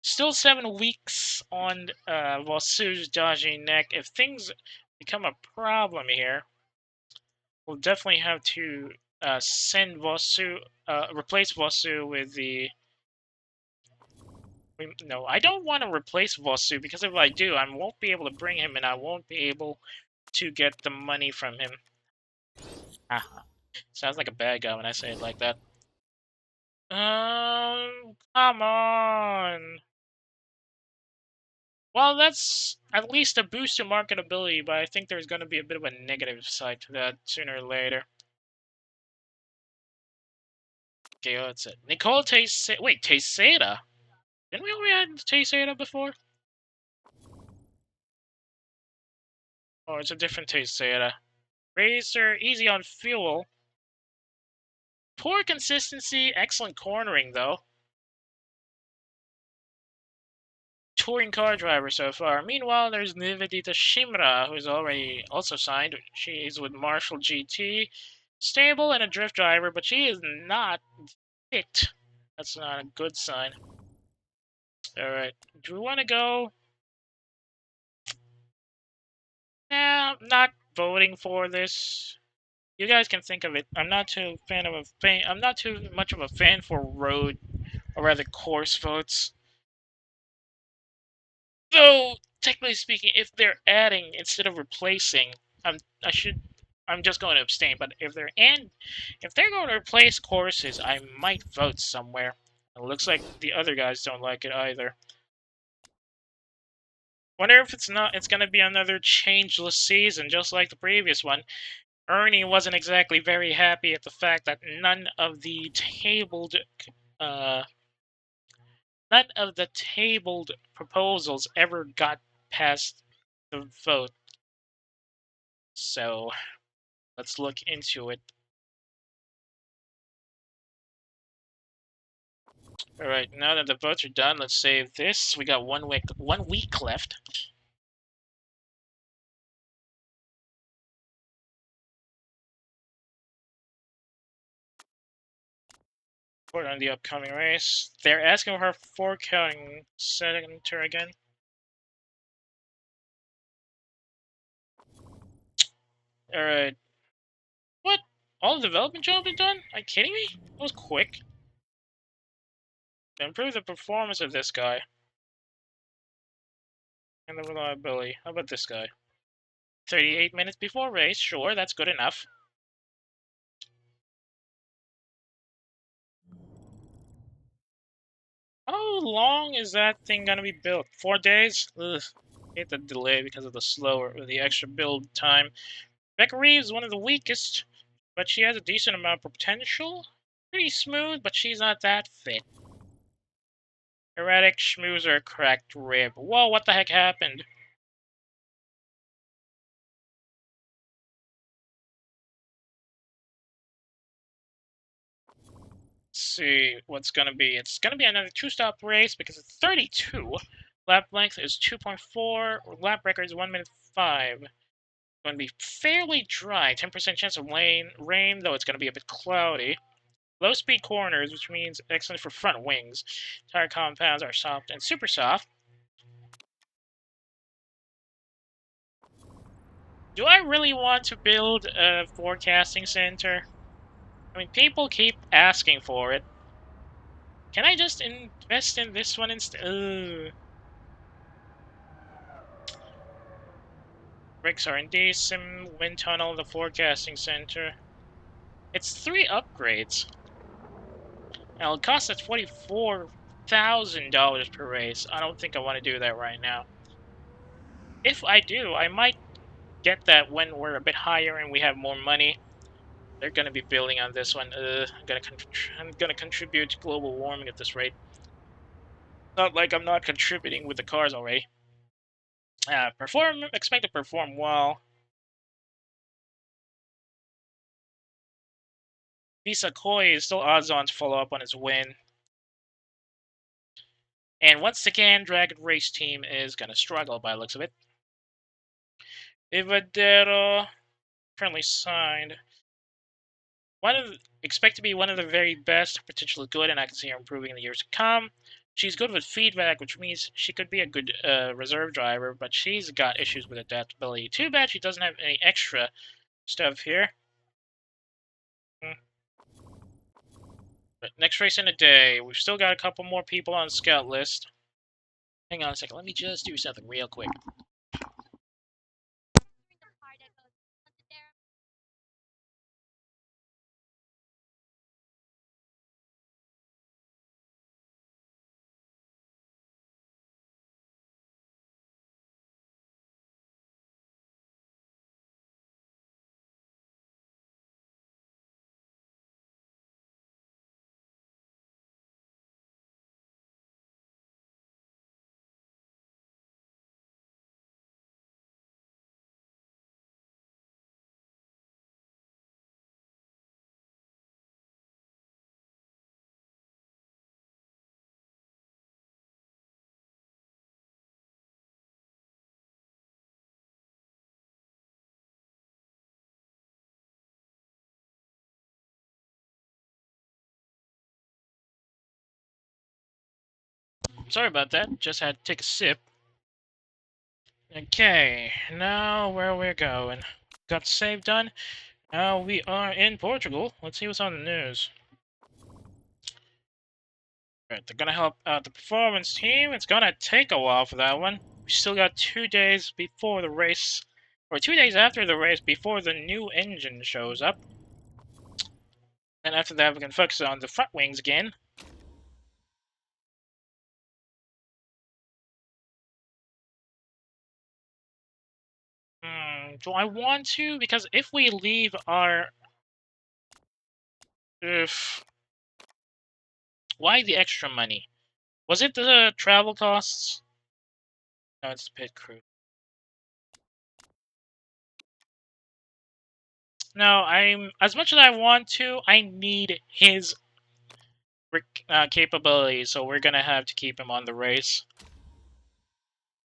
Still 7 weeks on Vosu's dodgy neck. If things become a problem here, we'll definitely have to send Vosu, replace Vosu with the... No, I don't want to replace Vosu, because if I do, I won't be able to bring him, and I won't be able to get the money from him. Haha. Sounds like a bad guy when I say it like that. Come on! Well, that's at least a boost to marketability, but I think there's going to be a bit of a negative side to that sooner or later. Okay, that's it. Nicole Teixeira. Wait, Teixeira? Didn't we already have Teixeira before? Oh, it's a different Teixeira. Racer, easy on fuel. Poor consistency, excellent cornering, though. Touring car driver so far. Meanwhile, there's Nivedita Shimura, who's already also signed. She's with Marshall GT. Stable and a drift driver, but she is not fit. That's not a good sign. Alright, do we want to go? Nah, I'm not voting for this. You guys can think of it. I'm not too I'm not too much of a fan for road, or rather course votes. Though, technically speaking, if they're adding instead of replacing, I'm I'm just going to abstain. But if they're going to replace courses, I might vote somewhere. It looks like the other guys don't like it either. Wonder if it's going to be another changeless season, just like the previous one. Ernie wasn't exactly very happy at the fact that uh, none of the tabled proposals ever got past the vote. So let's look into it. All right, now that the votes are done, let's save this. We got 1 week left. Report on the upcoming race. They're asking for forecasting center again. All right. What? All the development jobs are done? Are you kidding me? That was quick. Improve the performance of this guy. And the reliability. How about this guy? 38 minutes before race. Sure, that's good enough. How long is that thing gonna be built? 4 days? Ugh. Hate the delay because of the extra build time. Becca Reeves is one of the weakest, but she has a decent amount of potential. Pretty smooth, but she's not that fit. Erratic schmoozer cracked rib. Whoa, what the heck happened? Let's see what's gonna be. It's gonna be another 2-stop race because it's 32. Lap length is 2.4. Lap record is 1 minute 5. Going to be fairly dry. 10% chance of rain, though it's going to be a bit cloudy. Low speed corners, which means excellent for front wings. Tire compounds are soft and super soft. Do I really want to build a forecasting center? I mean, people keep asking for it. Can I just invest in this one instead? Bricks are indecent. Wind tunnel, the forecasting center. It's 3 upgrades. Now, it costs us $44,000 per race. I don't think I want to do that right now. If I do, I might get that when we're a bit higher and we have more money. They're going to be building on this one. I'm gonna contribute to global warming at this rate. Not like I'm not contributing with the cars already. Expect to perform well. Visa Koi is still odds on to follow up on his win. And once again, Dragon Race Team is going to struggle by the looks of it. Ivadero currently signed. Expect to be one of the very best, potentially good, and I can see her improving in the years to come. She's good with feedback, which means she could be a good reserve driver, but she's got issues with adaptability. Too bad she doesn't have any extra stuff here. But next race in a day. We've still got a couple more people on the scout list. Hang on a second. Let me just do something real quick. Sorry about that. Just had to take a sip. Okay, now where we're going. Got the save done. Now we are in Portugal. Let's see what's on the news. Right, they're gonna help out the performance team. It's gonna take a while for that one. We still got 2 days before the race, or 2 days after the race before the new engine shows up. And after that, we can focus on the front wings again. Do I want to? Because if we leave our... Why the extra money? Was it the travel costs? No, it's the pit crew. No, as much as I want to, I need his capabilities, so we're gonna have to keep him on the race.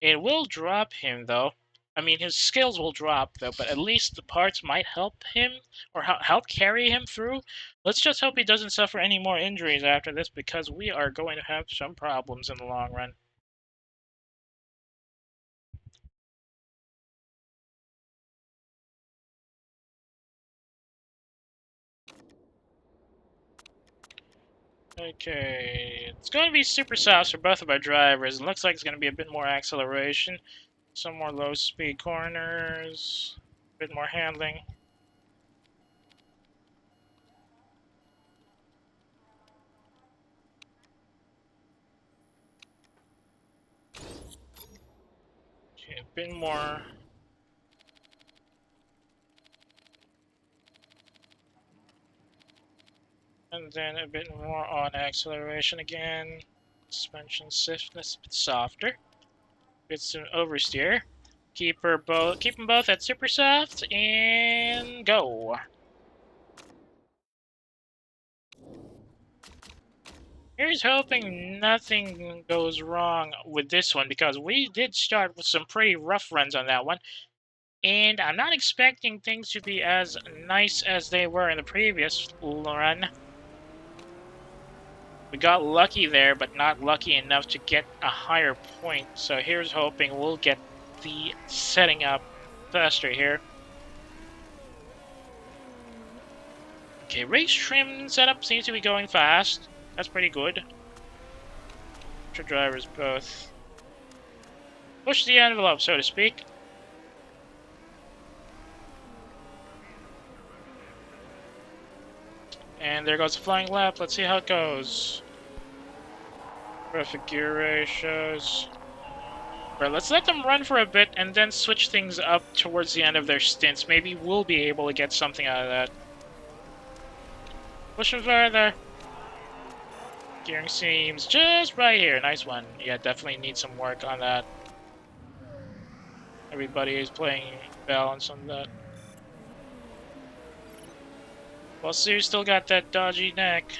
It will drop him, though. I mean, his skills will drop, though, but at least the parts might help him, or help carry him through. Let's just hope he doesn't suffer any more injuries after this, because we are going to have some problems in the long run. Okay, it's going to be super soft for both of our drivers. It looks like it's going to be a bit more acceleration, some more low-speed corners, a bit more handling. Okay, a bit more. And then a bit more on acceleration again. Suspension stiffness a bit softer. Bit some oversteer. Keep them both at super soft and go. Here's hoping nothing goes wrong with this one, because we did start with some pretty rough runs on that one. And I'm not expecting things to be as nice as they were in the previous run. We got lucky there, but not lucky enough to get a higher point. So here's hoping we'll get the setting up faster here. Okay, race trim setup seems to be going fast. That's pretty good. Two drivers both. Push the envelope, so to speak. And there goes the flying lap. Let's see how it goes. Perfect gear ratios. Right, let's let them run for a bit and then switch things up towards the end of their stints. Maybe we'll be able to get something out of that. Push them further. Gearing seems just right here. Nice one. Yeah, definitely need some work on that. Everybody is playing balance on that. Well, Sue still got that dodgy neck.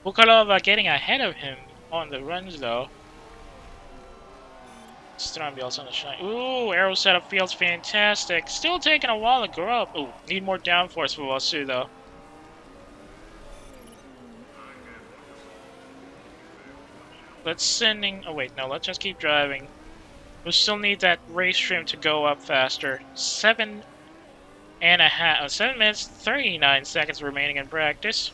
Bukalova getting ahead of him on the runs, though. Strombiel's on the shine. Ooh, arrow setup feels fantastic. Still taking a while to grow up. Ooh, need more downforce for Wasu, though. Let's sending... Oh, wait, no, let's just keep driving. We still need that race trim to go up faster. 7 minutes, 39 seconds remaining in practice.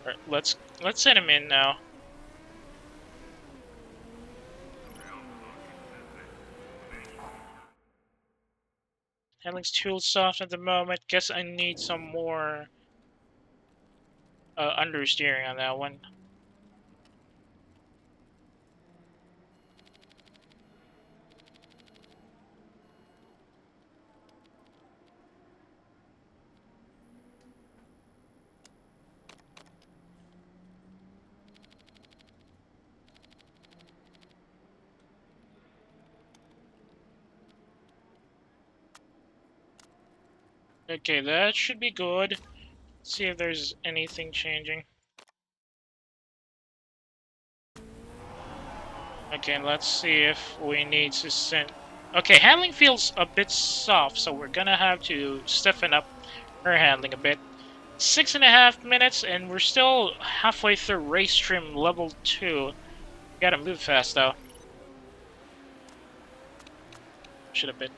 Right, let's send him in now. Handling's too soft at the moment. Guess I need some more understeering on that one. Okay, that should be good. Let's see if there's anything changing. Okay, let's see if we need to send... Okay, handling feels a bit soft, so we're gonna have to stiffen up her handling a bit. 6.5 minutes, and we're still halfway through race trim level 2. Gotta move fast, though. Should have been.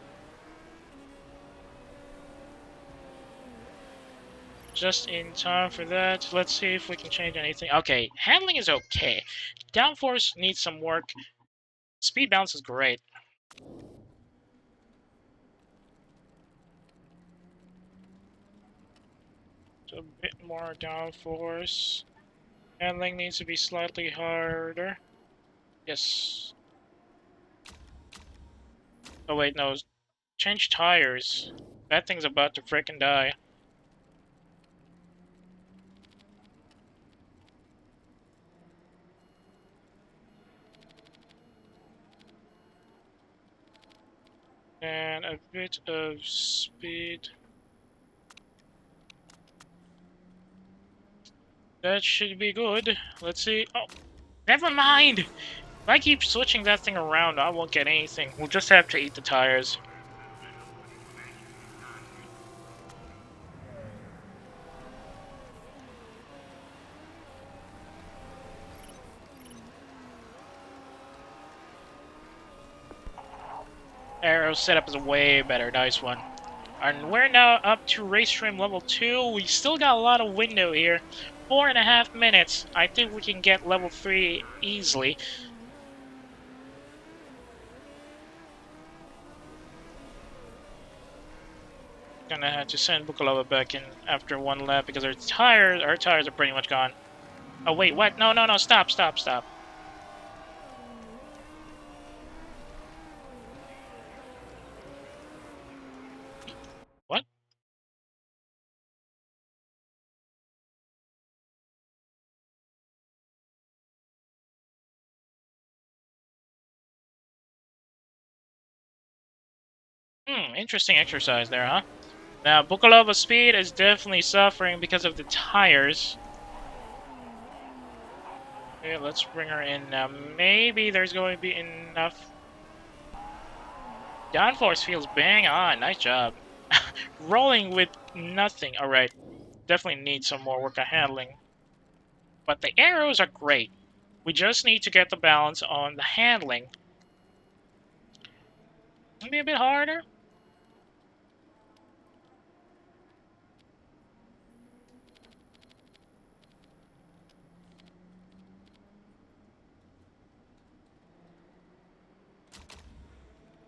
Just in time for that. Let's see if we can change anything. Okay, handling is okay. Downforce needs some work. Speed balance is great. So a bit more downforce. Handling needs to be slightly harder. Yes. Oh wait, no. Change tires. That thing's about to frickin' die. And a bit of speed. That should be good. Let's see. Oh, never mind! If I keep switching that thing around, I won't get anything. We'll just have to eat the tires. Arrow setup is way better. Nice one. And we're now up to race trim level 2. We still got a lot of window here. 4.5 minutes. I think we can get level 3 easily. Gonna have to send Bukalova back in after one lap because our tires are pretty much gone. Oh wait, what? No, no, no! Stop! Stop! Stop! What? Interesting exercise there, huh? Now, Bukalova's speed is definitely suffering because of the tires. Okay, let's bring her in now. Maybe there's going to be enough. Downforce feels bang on. Nice job. Rolling with nothing. Alright. Definitely need some more work on handling. But the arrows are great. We just need to get the balance on the handling. Maybe a bit harder.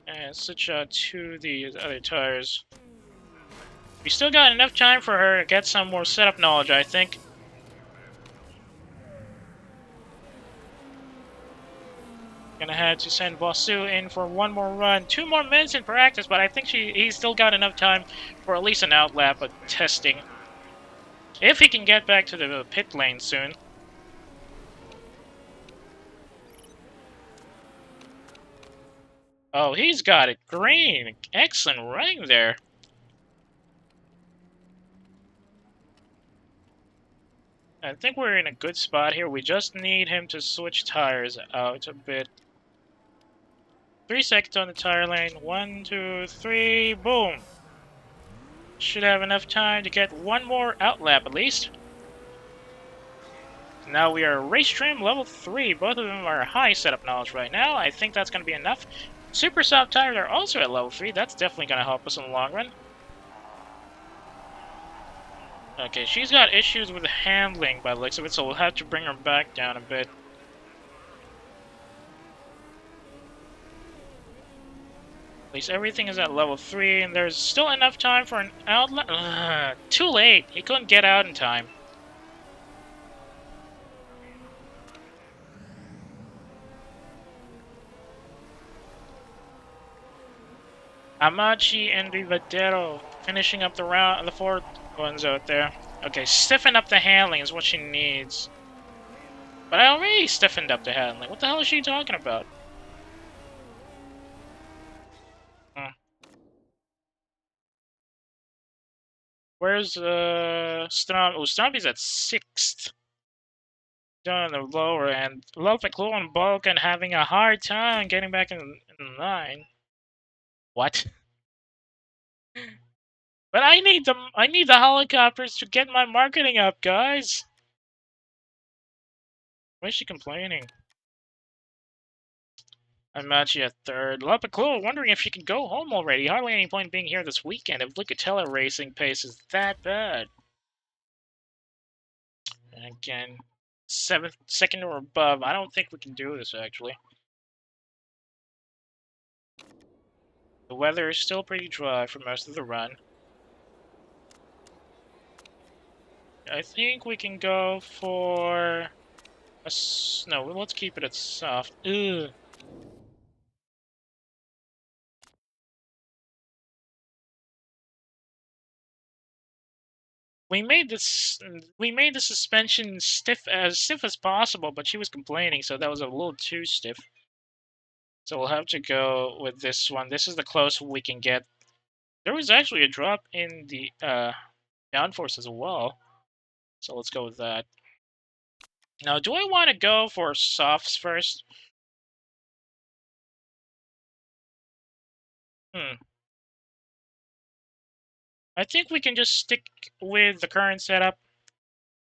And switch out to the other tires. We still got enough time for her to get some more setup knowledge, I think. Gonna have to send Vasu in for one more run. 2 more minutes in practice, but I think he's still got enough time for at least an outlap of testing. If he can get back to the pit lane soon. Oh, he's got it green. Excellent running there. I think we're in a good spot here. We just need him to switch tires out a bit. 3 seconds on the tire lane. 1, 2, 3, boom! Should have enough time to get one more outlap at least. Now we are race trim level 3. Both of them are high setup knowledge right now. I think that's going to be enough. Super soft tires are also at level 3. That's definitely going to help us in the long run. Okay, she's got issues with handling by the looks of it, so we'll have to bring her back down a bit. At least everything is at level 3, and there's still enough time for an outlet. Too late! He couldn't get out in time. Amachi and Rivadero finishing up the round, the 4 ones out there. Okay, stiffen up the handling is what she needs. But I already stiffened up the handling. What the hell is she talking about? Where's Strom? Oh, Stromby's at 6th. Down in the lower end. Lopeklo and Balkan having a hard time getting back in line. What? But I need the helicopters to get my marketing up, guys. Why is she complaining? I'm Machi at 3rd. Lopeklo wondering if she can go home already. Hardly any point being here this weekend if Lucatella racing pace is that bad. And again, 7th, 2nd or above. I don't think we can do this actually. The weather is still pretty dry for most of the run. I think we can go for a no. Let's keep it at soft. Ugh. We made the suspension stiff as possible, but she was complaining, so that was a little too stiff. So we'll have to go with this one. This is the closest we can get. There was actually a drop in the downforce as well, so let's go with that. Now, do I want to go for softs first? I think we can just stick with the current setup.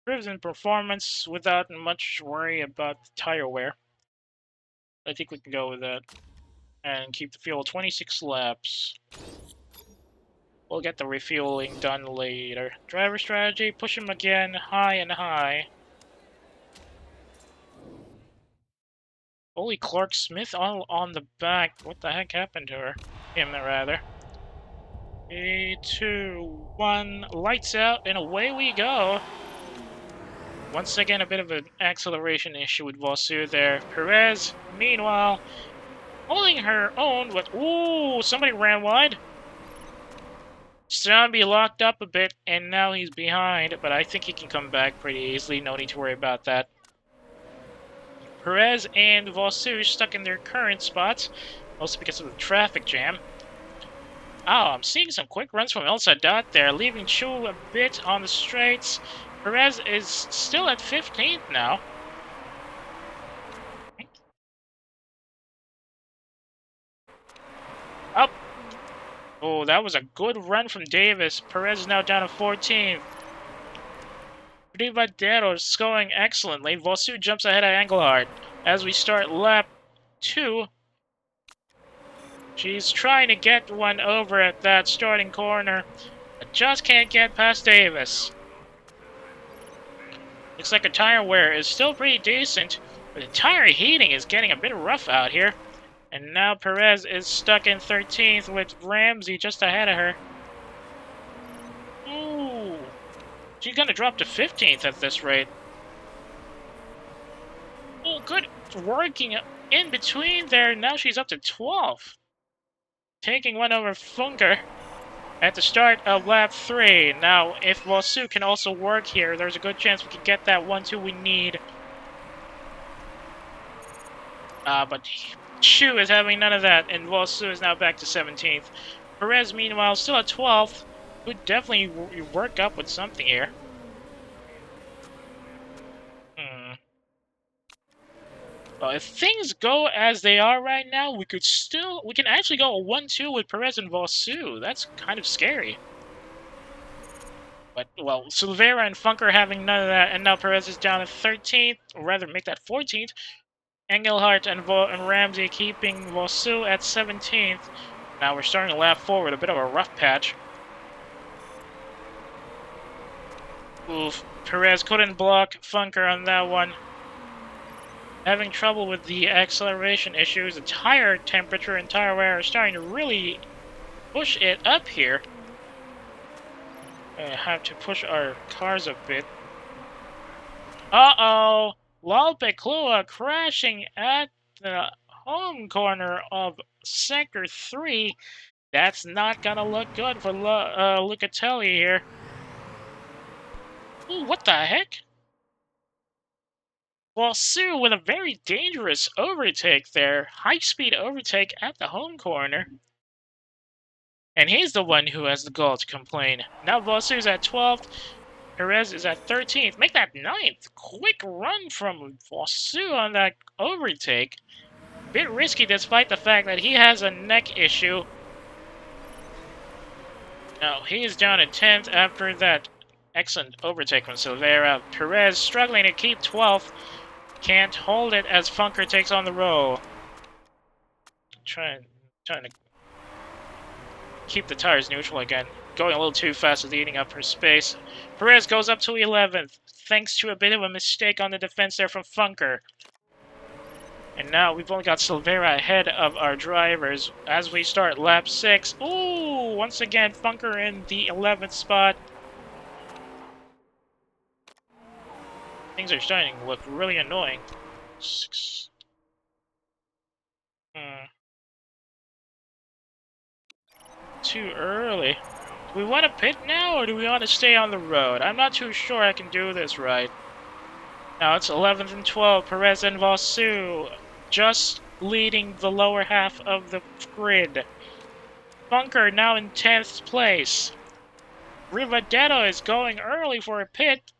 Improves in performance without much worry about the tire wear. I think we can go with that. And keep the fuel 26 laps. We'll get the refueling done later. Driver strategy, push him again, high and high. Holy Clark Smith all on the back. What the heck happened to her? Him, rather. 3, 2, 1, lights out, and away we go. Once again, a bit of an acceleration issue with Vosu there. Perez, meanwhile, holding her own, but ooh, somebody ran wide. Zombie locked up a bit, and now he's behind, but I think he can come back pretty easily. No need to worry about that. Perez and Vosu stuck in their current spots, mostly because of the traffic jam. Oh, I'm seeing some quick runs from El Sadat there, leaving Chu a bit on the straights. Perez is still at 15th now. Up. Oh, that was a good run from Davis. Perez is now down to 14th. Rivadero is going excellently. Vosu jumps ahead of Engelhardt as we start lap 2. She's trying to get one over at that starting corner, but just can't get past Davis. Looks like her tire wear is still pretty decent, but the tire heating is getting a bit rough out here. And now Perez is stuck in 13th with Ramsey just ahead of her. Ooh. She's gonna drop to 15th at this rate. Oh, good working in between there. Now she's up to 12th. Taking one over Funker at the start of lap 3. Now, if Vosu can also work here, there's a good chance we can get that 1-2 we need. But Shu is having none of that, and Vosu is now back to 17th. Perez, meanwhile, still at 12th. Would definitely work up with something here. Well, if things go as they are right now, we can actually go a 1-2 with Perez and Vosu. That's kind of scary. But, well, Silveira and Funker having none of that, and now Perez is down at 13th, or rather make that 14th. Engelhardt and Ramsey keeping Vosu at 17th. Now we're starting to lap forward, a bit of a rough patch. Oof, Perez couldn't block Funker on that one. Having trouble with the acceleration issues, the tire temperature and tire wear are starting to really push it up here. I have to push our cars a bit. Uh-oh! Lalpeclua crashing at the home corner of Sector 3. That's not gonna look good for Lucatelli here. Ooh, what the heck? Well, Sue with a very dangerous overtake there. High-speed overtake at the home corner. And he's the one who has the gall to complain. Now Vosu's at 12th. Perez is at 13th. Make that 9th. Quick run from Vosu on that overtake. Bit risky despite the fact that he has a neck issue. Now, he is down at 10th after that excellent overtake from Silveira. Perez struggling to keep 12th. Can't hold it as Funker takes on the roll. Trying to keep the tires neutral again. Going a little too fast with eating up her space. Perez goes up to 11th, thanks to a bit of a mistake on the defense there from Funker. And now we've only got Silveira ahead of our drivers as we start lap 6. Ooh, once again, Funker in the 11th spot. Things are starting to look really annoying. 6. Too early. Do we want to pit now, or do we want to stay on the road? I'm not too sure I can do this right. Now it's 11th and 12th. Perez and Vosu just leading the lower half of the grid. Funker now in 10th place. Rivadetto is going early for a pit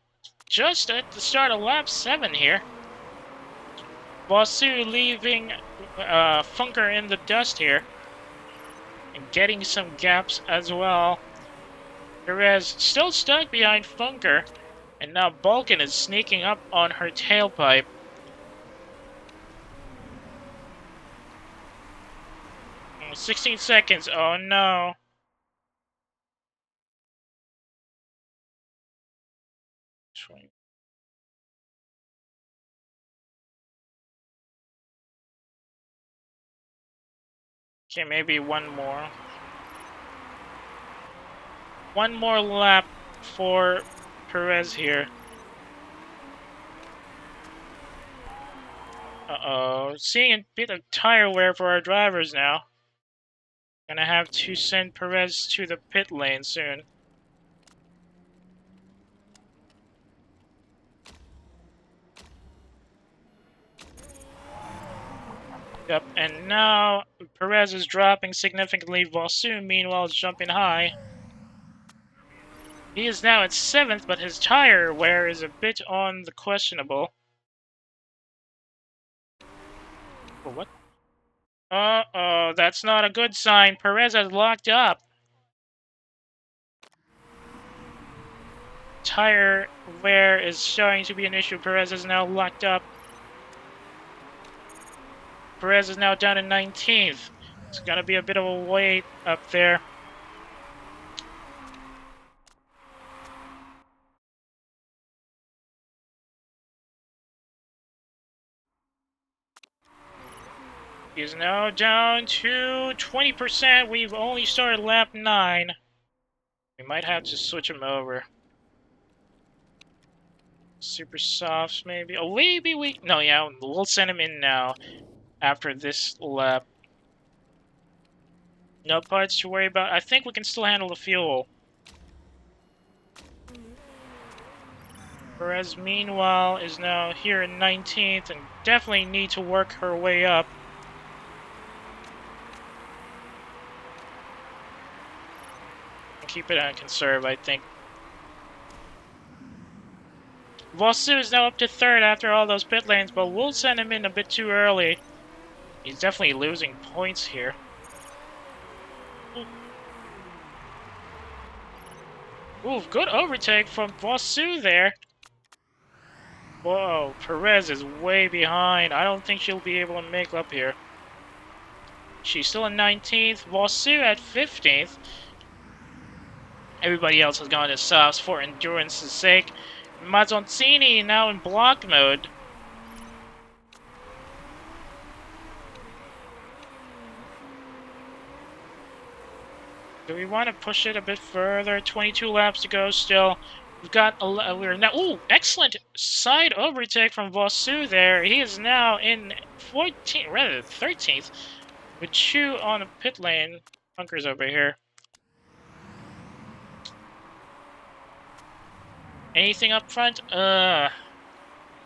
just at the start of lap 7 here. Vosu leaving Funker in the dust here. And getting some gaps as well. Perez still stuck behind Funker. And now Balkan is sneaking up on her tailpipe. 16 seconds. Oh no. Okay, maybe one more. One more lap for Perez here. Uh-oh. Seeing a bit of tire wear for our drivers now. Gonna have to send Perez to the pit lane soon. Yep, and now Perez is dropping significantly, Vosu meanwhile is jumping high. He is now at 7th, but his tire wear is a bit on the questionable. Oh, what? Uh-oh, that's not a good sign. Perez has locked up. Tire wear is showing to be an issue. Perez is now locked up. Perez is now down to 19th. It's gonna be a bit of a wait up there. He is now down to 20%. We've only started lap 9. We might have to switch him over. Super softs, maybe. Oh, maybe we... No, yeah, we'll send him in now after this lap. No parts to worry about. I think we can still handle the fuel. Perez, meanwhile, is now here in 19th and definitely need to work her way up. Keep it on conserve, I think. Vosu is now up to third after all those pit lanes, but we'll send him in a bit too early. He's definitely losing points here. Ooh, good overtake from Vosu there. Whoa, Perez is way behind. I don't think she'll be able to make up here. She's still in 19th. Vosu at 15th. Everybody else has gone to softs for endurance's sake. Mazzoncini now in block mode. Do we want to push it a bit further? 22 laps to go still. We've got we're now. Ooh, excellent side overtake from Vosu there. He is now in 14th, rather 13th, with Chu on the pit lane. Bunker's over here. Anything up front?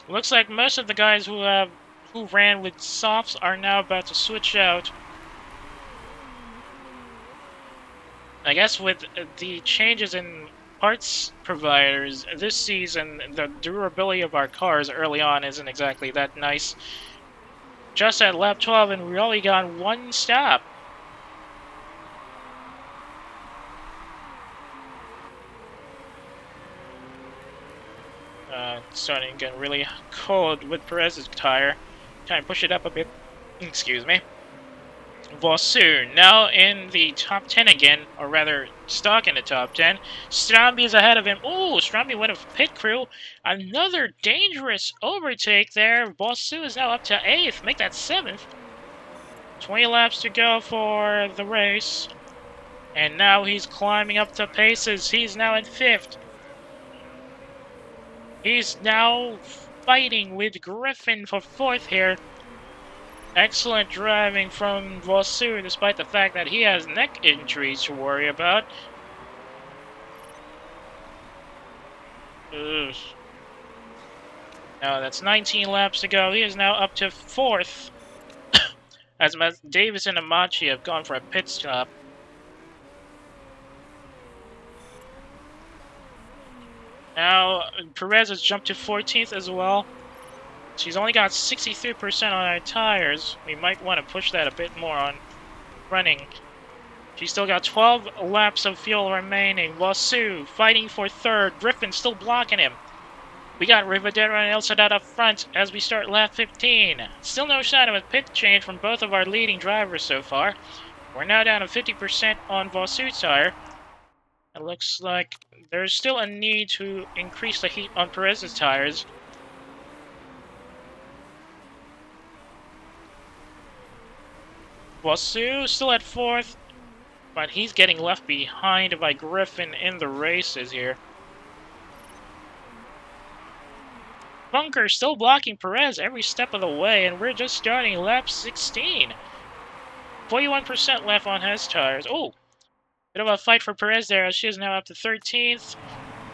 Looks like most of the guys who ran with softs are now about to switch out. I guess with the changes in parts providers this season, the durability of our cars early on isn't exactly that nice. Just at lap 12, and we only got one stop. It's starting to get really cold with Perez's tire. Trying to push it up a bit. Excuse me. Vosu now in the top 10 again, or rather, stuck in the top 10. Strambi is ahead of him. Ooh, Strambi went a pit crew. Another dangerous overtake there. Vosu is now up to 8th. Make that 7th. 20 laps to go for the race. And now he's climbing up the paces. He's now in 5th. He's now fighting with Griffin for 4th here. Excellent driving from Vosu, despite the fact that he has neck injuries to worry about. Ugh. Now that's 19 laps to go. He is now up to 4th. As Davis and Amachi have gone for a pit stop. Now Perez has jumped to 14th as well. She's only got 63% on her tires. We might want to push that a bit more on running. She's still got 12 laps of fuel remaining. Vosu fighting for 3rd. Griffin still blocking him. We got Rivadero and El Sadat up front as we start lap 15. Still no sign of a pit change from both of our leading drivers so far. We're now down to 50% on Vosu's tire. It looks like there's still a need to increase the heat on Perez's tires. Vosu still at 4th, but he's getting left behind by Griffin in the races here. Bunker still blocking Perez every step of the way, and we're just starting lap 16. 41% left on his tires. Oh, bit of a fight for Perez there, as she is now up to 13th.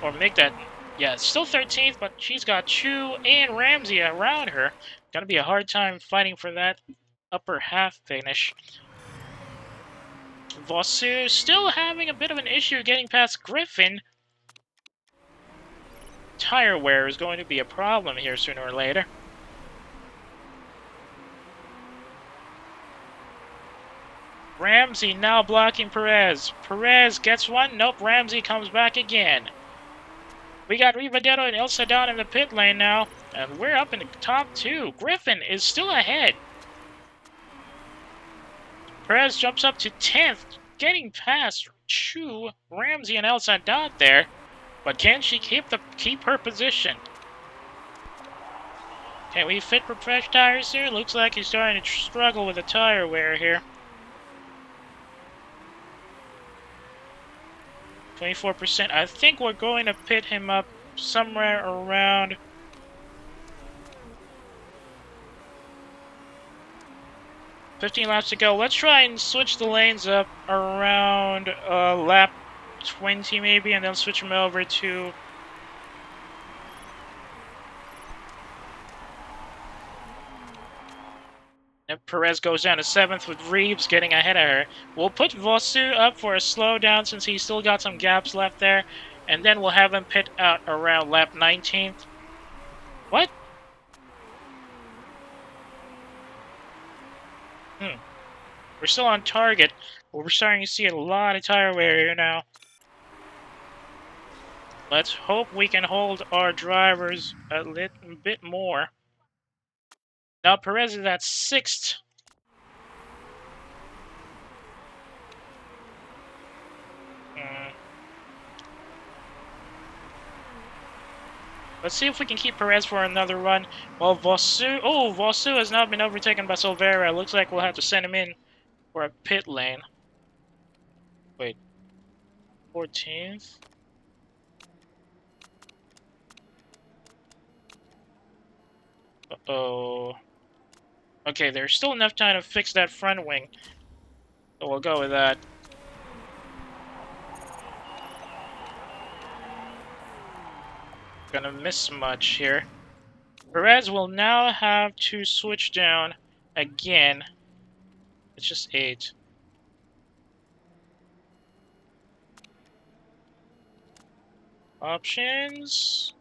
Or make that, yeah, still 13th, but she's got Chu and Ramsey around her. Gonna be a hard time fighting for that upper half finish. Vosu still having a bit of an issue getting past Griffin. Tire wear is going to be a problem here sooner or later. Ramsey now blocking Perez. Perez gets one. Nope, Ramsey comes back again. We got Rivadero and El Sadat in the pit lane now. And we're up in the top 2. Griffin is still ahead. Perez jumps up to 10th, getting past Chu, Ramsey, and El Sadat there. But can she keep her position? Can we fit for fresh tires here? Looks like he's starting to struggle with the tire wear here. 24%. I think we're going to pit him up somewhere around 15 laps to go. Let's try and switch the lanes up around lap 20 maybe, and then switch them over to Perez goes down to 7th with Reeves getting ahead of her. We'll put Vosu up for a slowdown since he's still got some gaps left there, and then we'll have him pit out around lap 19th. What? Hmm. We're still on target, but we're starting to see a lot of tire wear here now. Let's hope we can hold our drivers a little bit more. Now Perez is at 6th. Let's see if we can keep Perez for another run. Well, Vosu has now been overtaken by Silvera. Looks like we'll have to send him in for a pit lane. Wait, 14th? Uh-oh. Okay, there's still enough time to fix that front wing. So we'll go with that. Gonna miss much here. Perez will now have to switch down again. It's just 8. Options.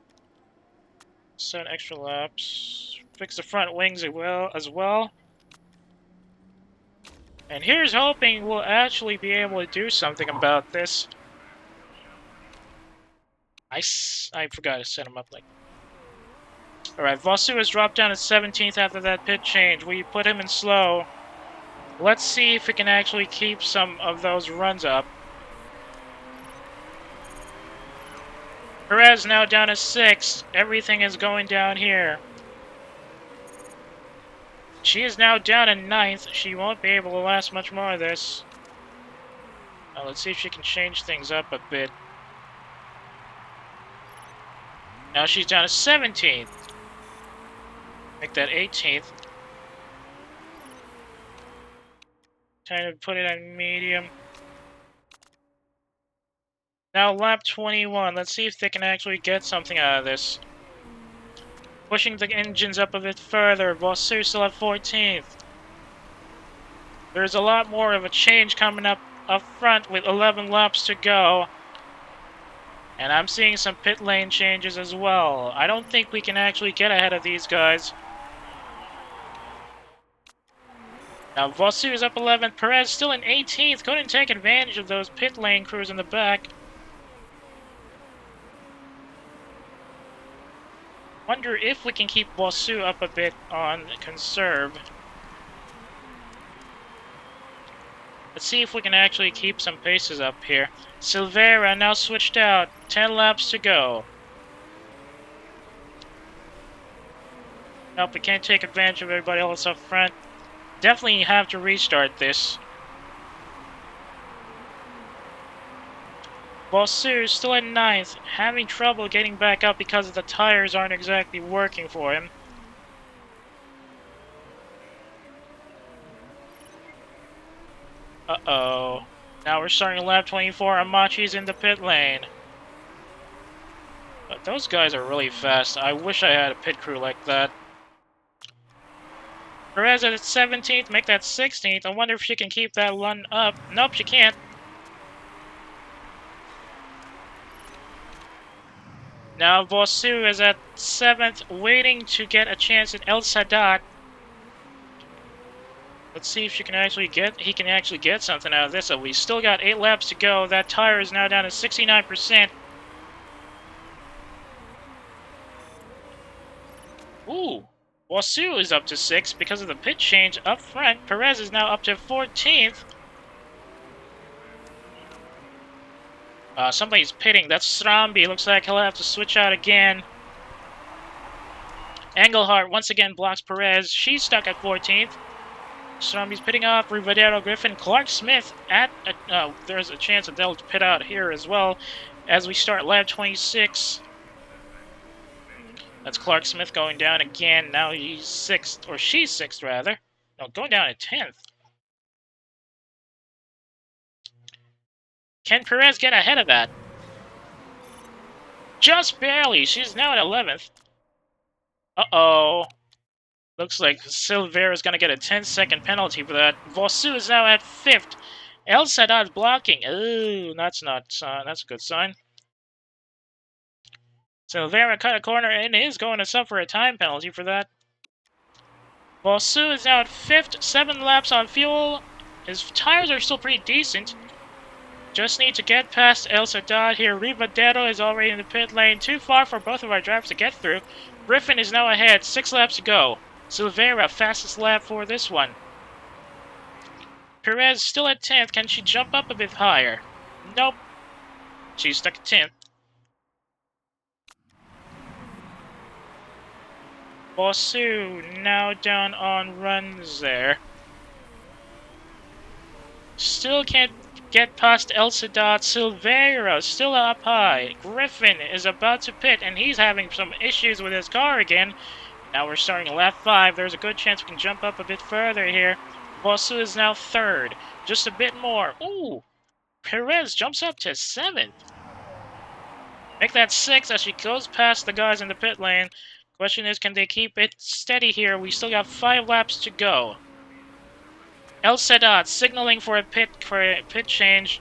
Set extra laps. Fix the front wings as well. And here's hoping we'll actually be able to do something about this. I forgot to set him up like... Alright, Vosu has dropped down to 17th after that pit change. We put him in slow. Let's see if we can actually keep some of those runs up. Perez now down to 6th. Everything is going down here. She is now down to 9th. She won't be able to last much more of this. Now let's see if she can change things up a bit. Now she's down to 17th. Make that 18th. Time to put it on medium. Now lap 21. Let's see if they can actually get something out of this. Pushing the engines up a bit further. Vosu still at 14th. There's a lot more of a change coming up front with 11 laps to go. And I'm seeing some pit lane changes as well. I don't think we can actually get ahead of these guys. Now Vosu is up 11th. Perez still in 18th. Couldn't take advantage of those pit lane crews in the back. Wonder if we can keep Vosu up a bit on conserve. Let's see if we can actually keep some paces up here. Silvera now switched out. 10 laps to go. Nope, we can't take advantage of everybody else up front. Definitely have to restart this. Vosu still at 9th, having trouble getting back up because the tires aren't exactly working for him. Uh-oh. Now we're starting lap 24. Amachi's in the pit lane. But those guys are really fast. I wish I had a pit crew like that. Perez at 17th, make that 16th. I wonder if she can keep that run up. Nope, she can't. Now Vosu is at 7th, waiting to get a chance at El Sadat. Let's see if he can actually get something out of this. So we still got 8 laps to go. That tire is now down to 69%. Ooh, Vosu is up to 6th because of the pit change up front. Perez is now up to 14th. Somebody's pitting. That's Strambi. Looks like he'll have to switch out again. Engelhardt once again blocks Perez. She's stuck at 14th. Strambi's pitting off. Rivadero, Griffin, Clark Smith at... there's a chance that they'll pit out here as well as we start lap 26. That's Clark Smith going down again. Now he's 6th, or she's 6th rather. No, going down to 10th. Can Perez get ahead of that? Just barely. She's now at 11th. Uh-oh. Looks like Silvera is going to get a 10-second penalty for that. Vosu is now at 5th. El Sadat blocking. Ooh, that's a good sign. Silveira cut a corner and is going to suffer a time penalty for that. Bosu is now at 5th, 7 laps on fuel. His tires are still pretty decent. Just need to get past El Sadad here. Rivadero is already in the pit lane. Too far for both of our drivers to get through. Griffin is now ahead. 6 laps to go. Silveira, fastest lap for this one. Perez still at 10th. Can she jump up a bit higher? Nope. She's stuck at 10th. Bosu now down on runs there. Still can't get past El Sadat. Silveira still up high. Griffin is about to pit, and he's having some issues with his car again. Now we're starting lap 5. There's a good chance we can jump up a bit further here. Bosu is now 3rd. Just a bit more. Ooh! Perez jumps up to 7th. Make that 6 as she goes past the guys in the pit lane. Question is, can they keep it steady here? We still got 5 laps to go. El Sadat signaling for a pit change.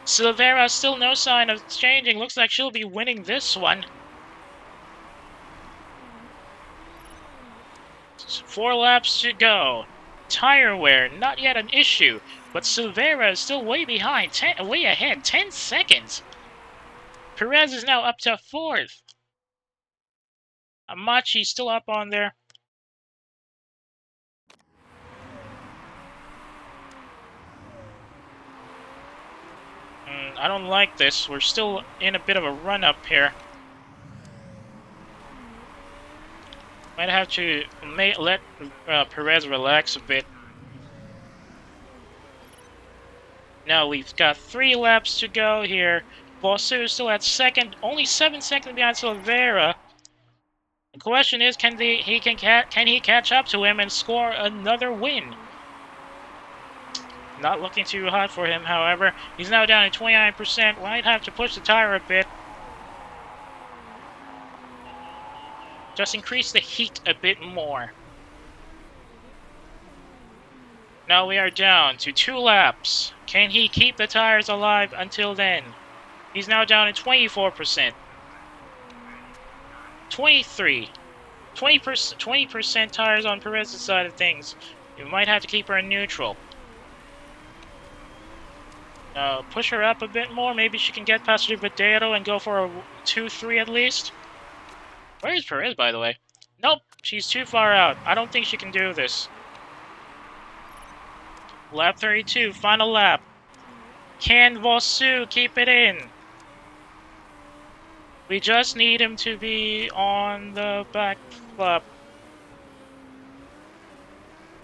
Silveira still no sign of changing. Looks like she'll be winning this one. 4 laps to go. Tire wear, not yet an issue, but Silveira is still way behind, way ahead, 10 seconds. Perez is now up to 4th. Amachi still up on there. I don't like this. We're still in a bit of a run-up here. Might have to let Perez relax a bit. Now we've got 3 laps to go here. Bosu is still at 2nd, only 7 seconds behind Silveira. The question is, can he catch up to him and score another win? Not looking too hot for him, however. He's now down to 29%. Might have to push the tire a bit. Just increase the heat a bit more. Now we are down to 2 laps. Can he keep the tires alive until then? He's now down to 24%. 23. 20% tires on Perez's side of things. You might have to keep her in neutral. Push her up a bit more. Maybe she can get past Rivadero and go for a 2-3 at least. Where is Perez, by the way? Nope, she's too far out. I don't think she can do this. Lap 32, final lap. Can Vosu keep it in? We just need him to be on the back flap.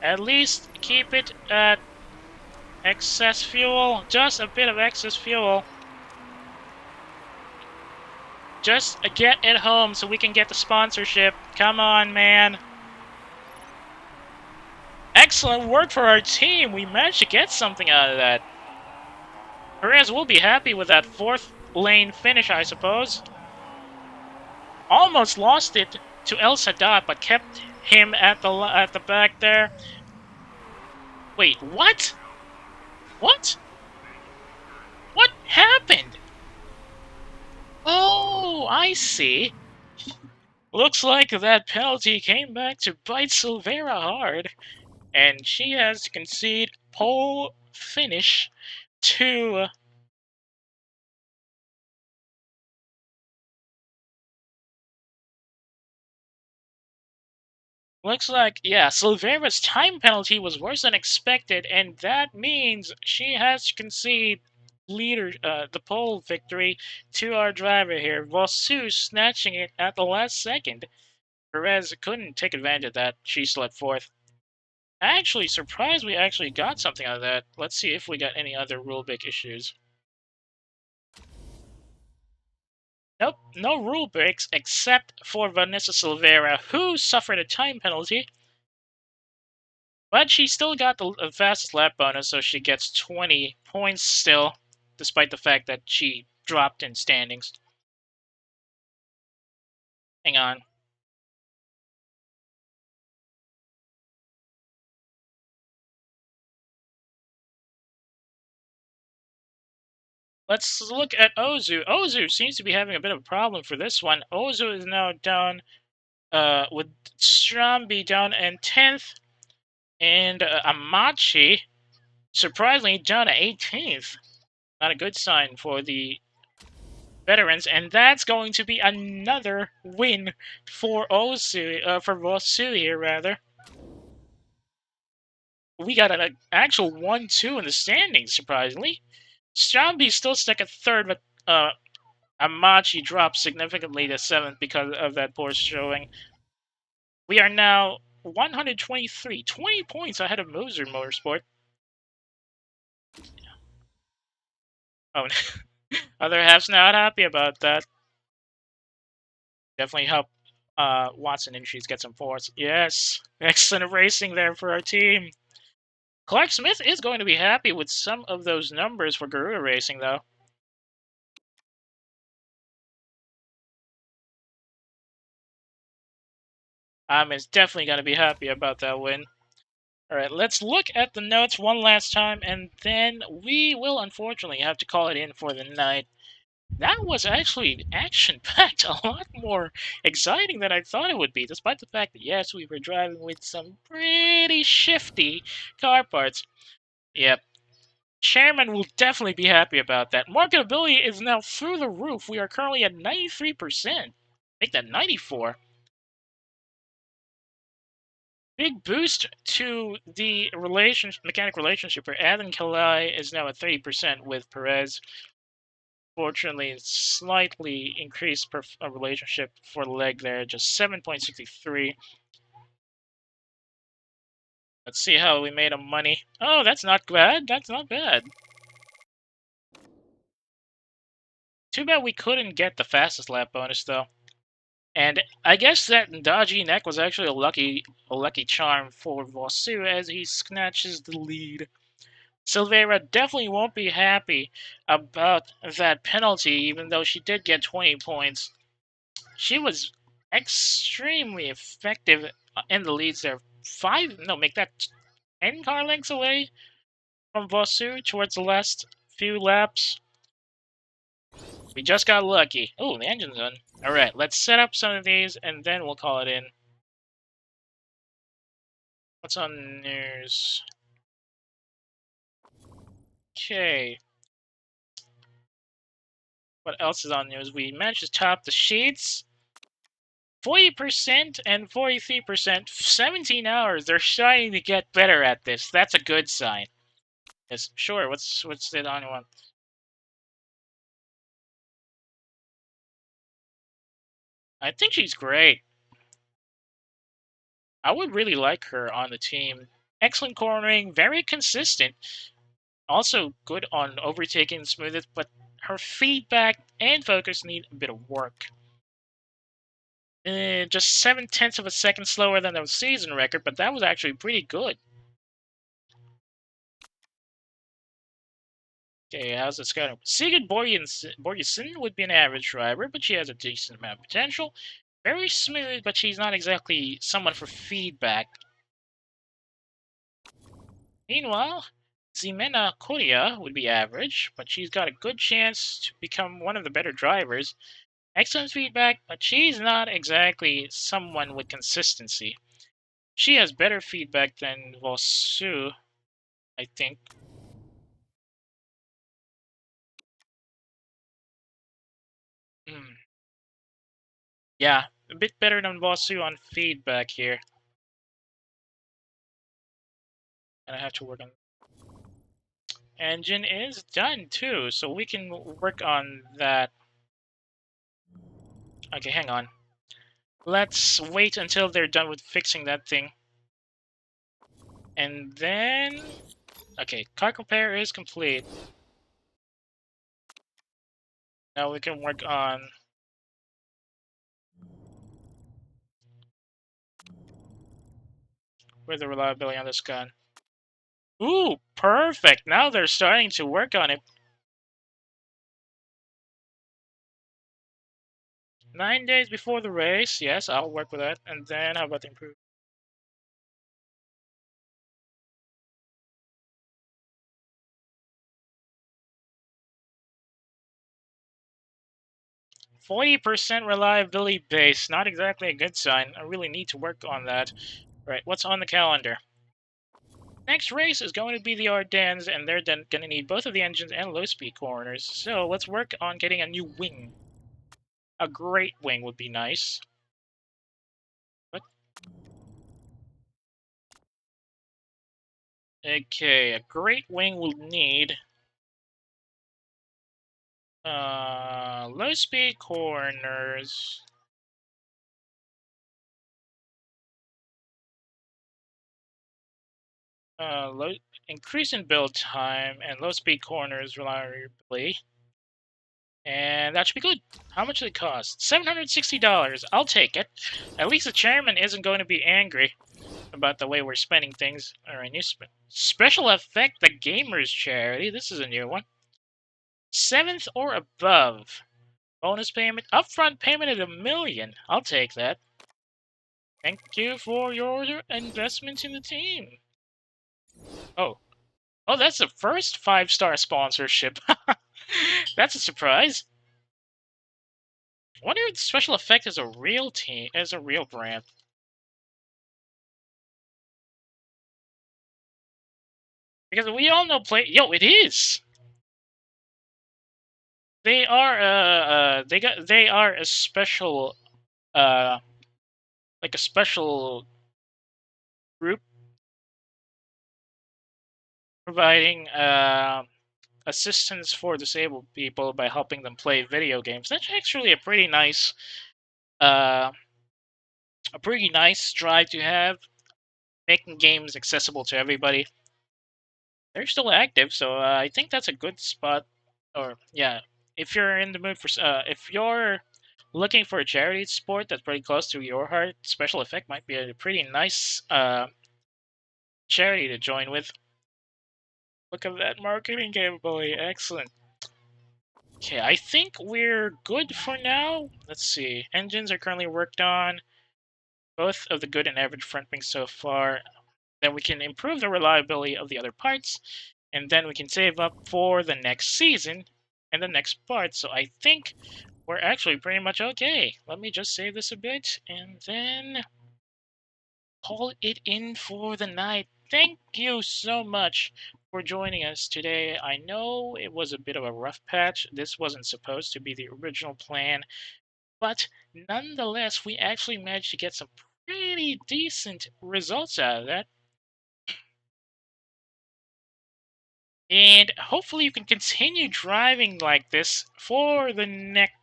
At least keep it at excess fuel. Just a bit of excess fuel. Just get it home so we can get the sponsorship. Come on, man. Excellent work for our team. We managed to get something out of that. Perez will be happy with that 4th lane finish, I suppose. Almost lost it to El Sadat, but kept him at the back there. Wait, what? What? What happened? Oh, I see. Looks like that penalty came back to bite Silveira hard, and she has to concede pole finish to looks like, yeah, Silveira's time penalty was worse than expected, and that means she has to concede the pole victory to our driver here. Vosu snatching it at the last second. Perez couldn't take advantage of that. She's still at 4th. Actually, surprised we actually got something out of that. Let's see if we got any other rule break issues. Nope, no rule breaks except for Vanessa Silveira, who suffered a time penalty. But she still got the fastest lap bonus, so she gets 20 points still, despite the fact that she dropped in standings. Hang on. Let's look at Ozu. Ozu seems to be having a bit of a problem for this one. Ozu is now down with Strambi down in 10th, and Amachi, surprisingly, down to 18th. Not a good sign for the veterans, and that's going to be another win for Ozu, for Vosu here, rather. We got an actual 1-2 in the standings, surprisingly. Strambi's still stuck at 3rd, but Amachi dropped significantly to 7th because of that poor showing. We are now 123, 20 points ahead of Moser Motorsport. Oh, other half's not happy about that. Definitely help Watson Industries get some points. Yes, excellent racing there for our team. Clark Smith is going to be happy with some of those numbers for Garuda Racing, though. Is definitely going to be happy about that win. All right, let's look at the notes one last time, and then we will unfortunately have to call it in for the night. That was actually action-packed, a lot more exciting than I thought it would be, despite the fact that, yes, we were driving with some pretty shifty car parts. Yep. Chairman will definitely be happy about that. Marketability is now through the roof. We are currently at 93%. Make that 94. Big boost to the mechanic relationship where Adam Kalai is now at 30% with Perez. Fortunately, slightly increased relationship for Leg there, just 7.63. Let's see how we made him money. Oh, that's not bad. That's not bad. Too bad we couldn't get the fastest lap bonus, though. And I guess that dodgy neck was actually a lucky charm for Vosu as he snatches the lead. Silveira definitely won't be happy about that penalty, even though she did get 20 points. She was extremely effective in the leads there. Make that 10 car lengths away from Vosu towards the last few laps. We just got lucky. Oh, the engine's on. Alright, let's set up some of these and then we'll call it in. What's on news? Okay. What else is on news? We managed to top the sheets. 40% and 43%, 17 hours. They're starting to get better at this. That's a good sign. Yes, sure. What's the on one? I think she's great. I would really like her on the team. Excellent cornering, very consistent. Also good on overtaking smoothest, but her feedback and focus need a bit of work. Just 7/10 of a second slower than the season record, but that was actually pretty good. Okay, how's this going? Sigurd Borgensen would be an average driver, but she has a decent amount of potential. Very smooth, but she's not exactly someone for feedback. Meanwhile, Ximena Coria would be average, but she's got a good chance to become one of the better drivers. Excellent feedback, but she's not exactly someone with consistency. She has better feedback than Vosu, I think. Mm. Yeah, a bit better than Vosu on feedback here. And I have to work on. Engine is done too, so we can work on that. Okay, hang on. Let's wait until they're done with fixing that thing. And then... Okay, car compare is complete. Now we can work on... Where's the reliability on this gun? Ooh, perfect! Now they're starting to work on it. 9 days before the race, yes, I'll work with that. And then how about the improvement? 40% reliability base. Not exactly a good sign. I really need to work on that. Right, what's on the calendar? Next race is going to be the Ardennes, and they're then going to need both of the engines and low-speed corners. So let's work on getting a new wing. A great wing would be nice. What? Okay, a great wing will need low-speed corners. Low increase in build time and low-speed corners reliability. And that should be good. How much did it cost? $760. I'll take it. At least the chairman isn't going to be angry about the way we're spending things. Alright, new special effect, the Gamers Charity. This is a new one. 7th or above. Bonus payment, upfront payment of $1 million. I'll take that. Thank you for your investment in the team. Oh. Oh, that's the first 5-star sponsorship. That's a surprise. I wonder if the special effect is a real team, is a real brand. Because we all know Yo, it is. They are they are a special like a special group providing assistance for disabled people by helping them play video games. That's actually uh a pretty nice drive to have, making games accessible to everybody. They're still active, so I think that's a good spot. Or yeah, if you're in the mood for, if you're looking for a charity sport that's pretty close to your heart, Special Effect might be a pretty nice charity to join with. Look at that marketing capability, excellent. Okay, I think we're good for now. Let's see. Engines are currently worked on. Both of the good and average front wings so far. Then we can improve the reliability of the other parts, and then we can save up for the next season and the next part. So I think we're actually pretty much okay. Let me just save this a bit and then call it in for the night. Thank you so much for joining us today. I know it was a bit of a rough patch. This wasn't supposed to be the original plan, but nonetheless, we actually managed to get some pretty decent results out of that. And hopefully you can continue driving like this for the next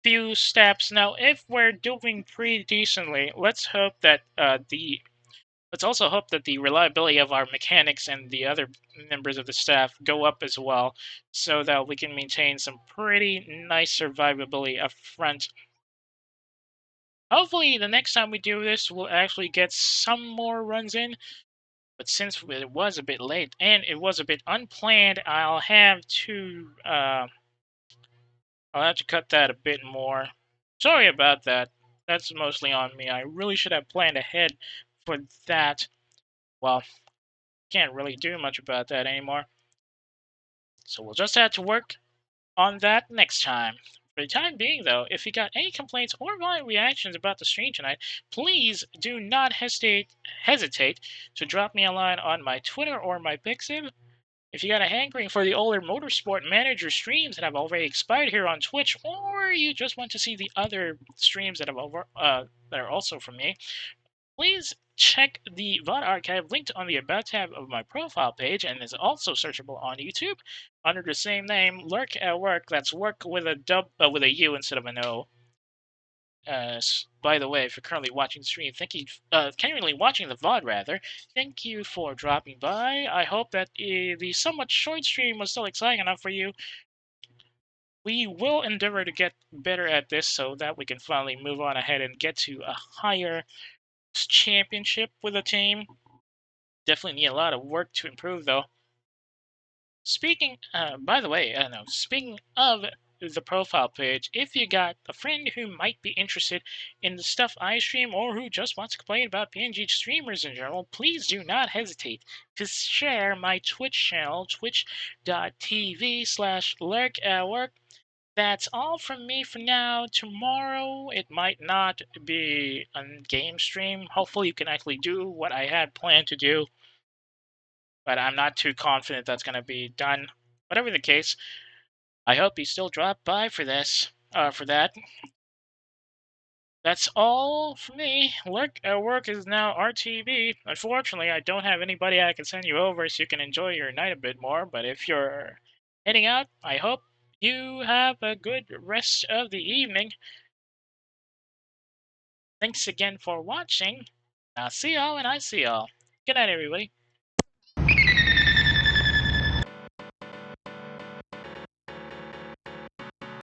few steps. Now, if we're doing pretty decently, let's hope that let's also hope that the reliability of our mechanics and the other members of the staff go up as well, so that we can maintain some pretty nice survivability up front. Hopefully, the next time we do this, we'll actually get some more runs in. But since it was a bit late and it was a bit unplanned, I'll have to cut that a bit more. Sorry about that. That's mostly on me. I really should have planned ahead for that. Well, can't really do much about that anymore. So we'll just have to work on that next time. For the time being, though, if you got any complaints or my reactions about the stream tonight, please do not hesitate to drop me a line on my Twitter or my Pixib. If you got a hankering for the older Motorsport Manager streams that have already expired here on Twitch, or you just want to see the other streams that are also from me, please check the VOD archive linked on the About tab of my profile page, and is also searchable on YouTube under the same name, Lurk at Work. That's work with with a U instead of an O. By the way, if you're currently watching the stream, thank you. Currently watching the VOD rather. Thank you for dropping by. I hope that the somewhat short stream was still exciting enough for you. We will endeavor to get better at this so that we can finally move on ahead and get to a higher championship with a team. Definitely need a lot of work to improve though. Speaking, by the way, no. Speaking of the profile page, if you got a friend who might be interested in the stuff I stream, or who just wants to complain about PNG streamers in general, please do not hesitate to share my Twitch channel, twitch.tv/lurkatwork. That's all from me for now. Tomorrow, it might not be a game stream. Hopefully, you can actually do what I had planned to do, but I'm not too confident that's going to be done. Whatever the case, I hope you still drop by for this, for that. That's all for me. Work is now RTB. Unfortunately, I don't have anybody I can send you over so you can enjoy your night a bit more. But if you're heading out, I hope you have a good rest of the evening. Thanks again for watching. I'll see y'all when I see y'all. Good night, everybody.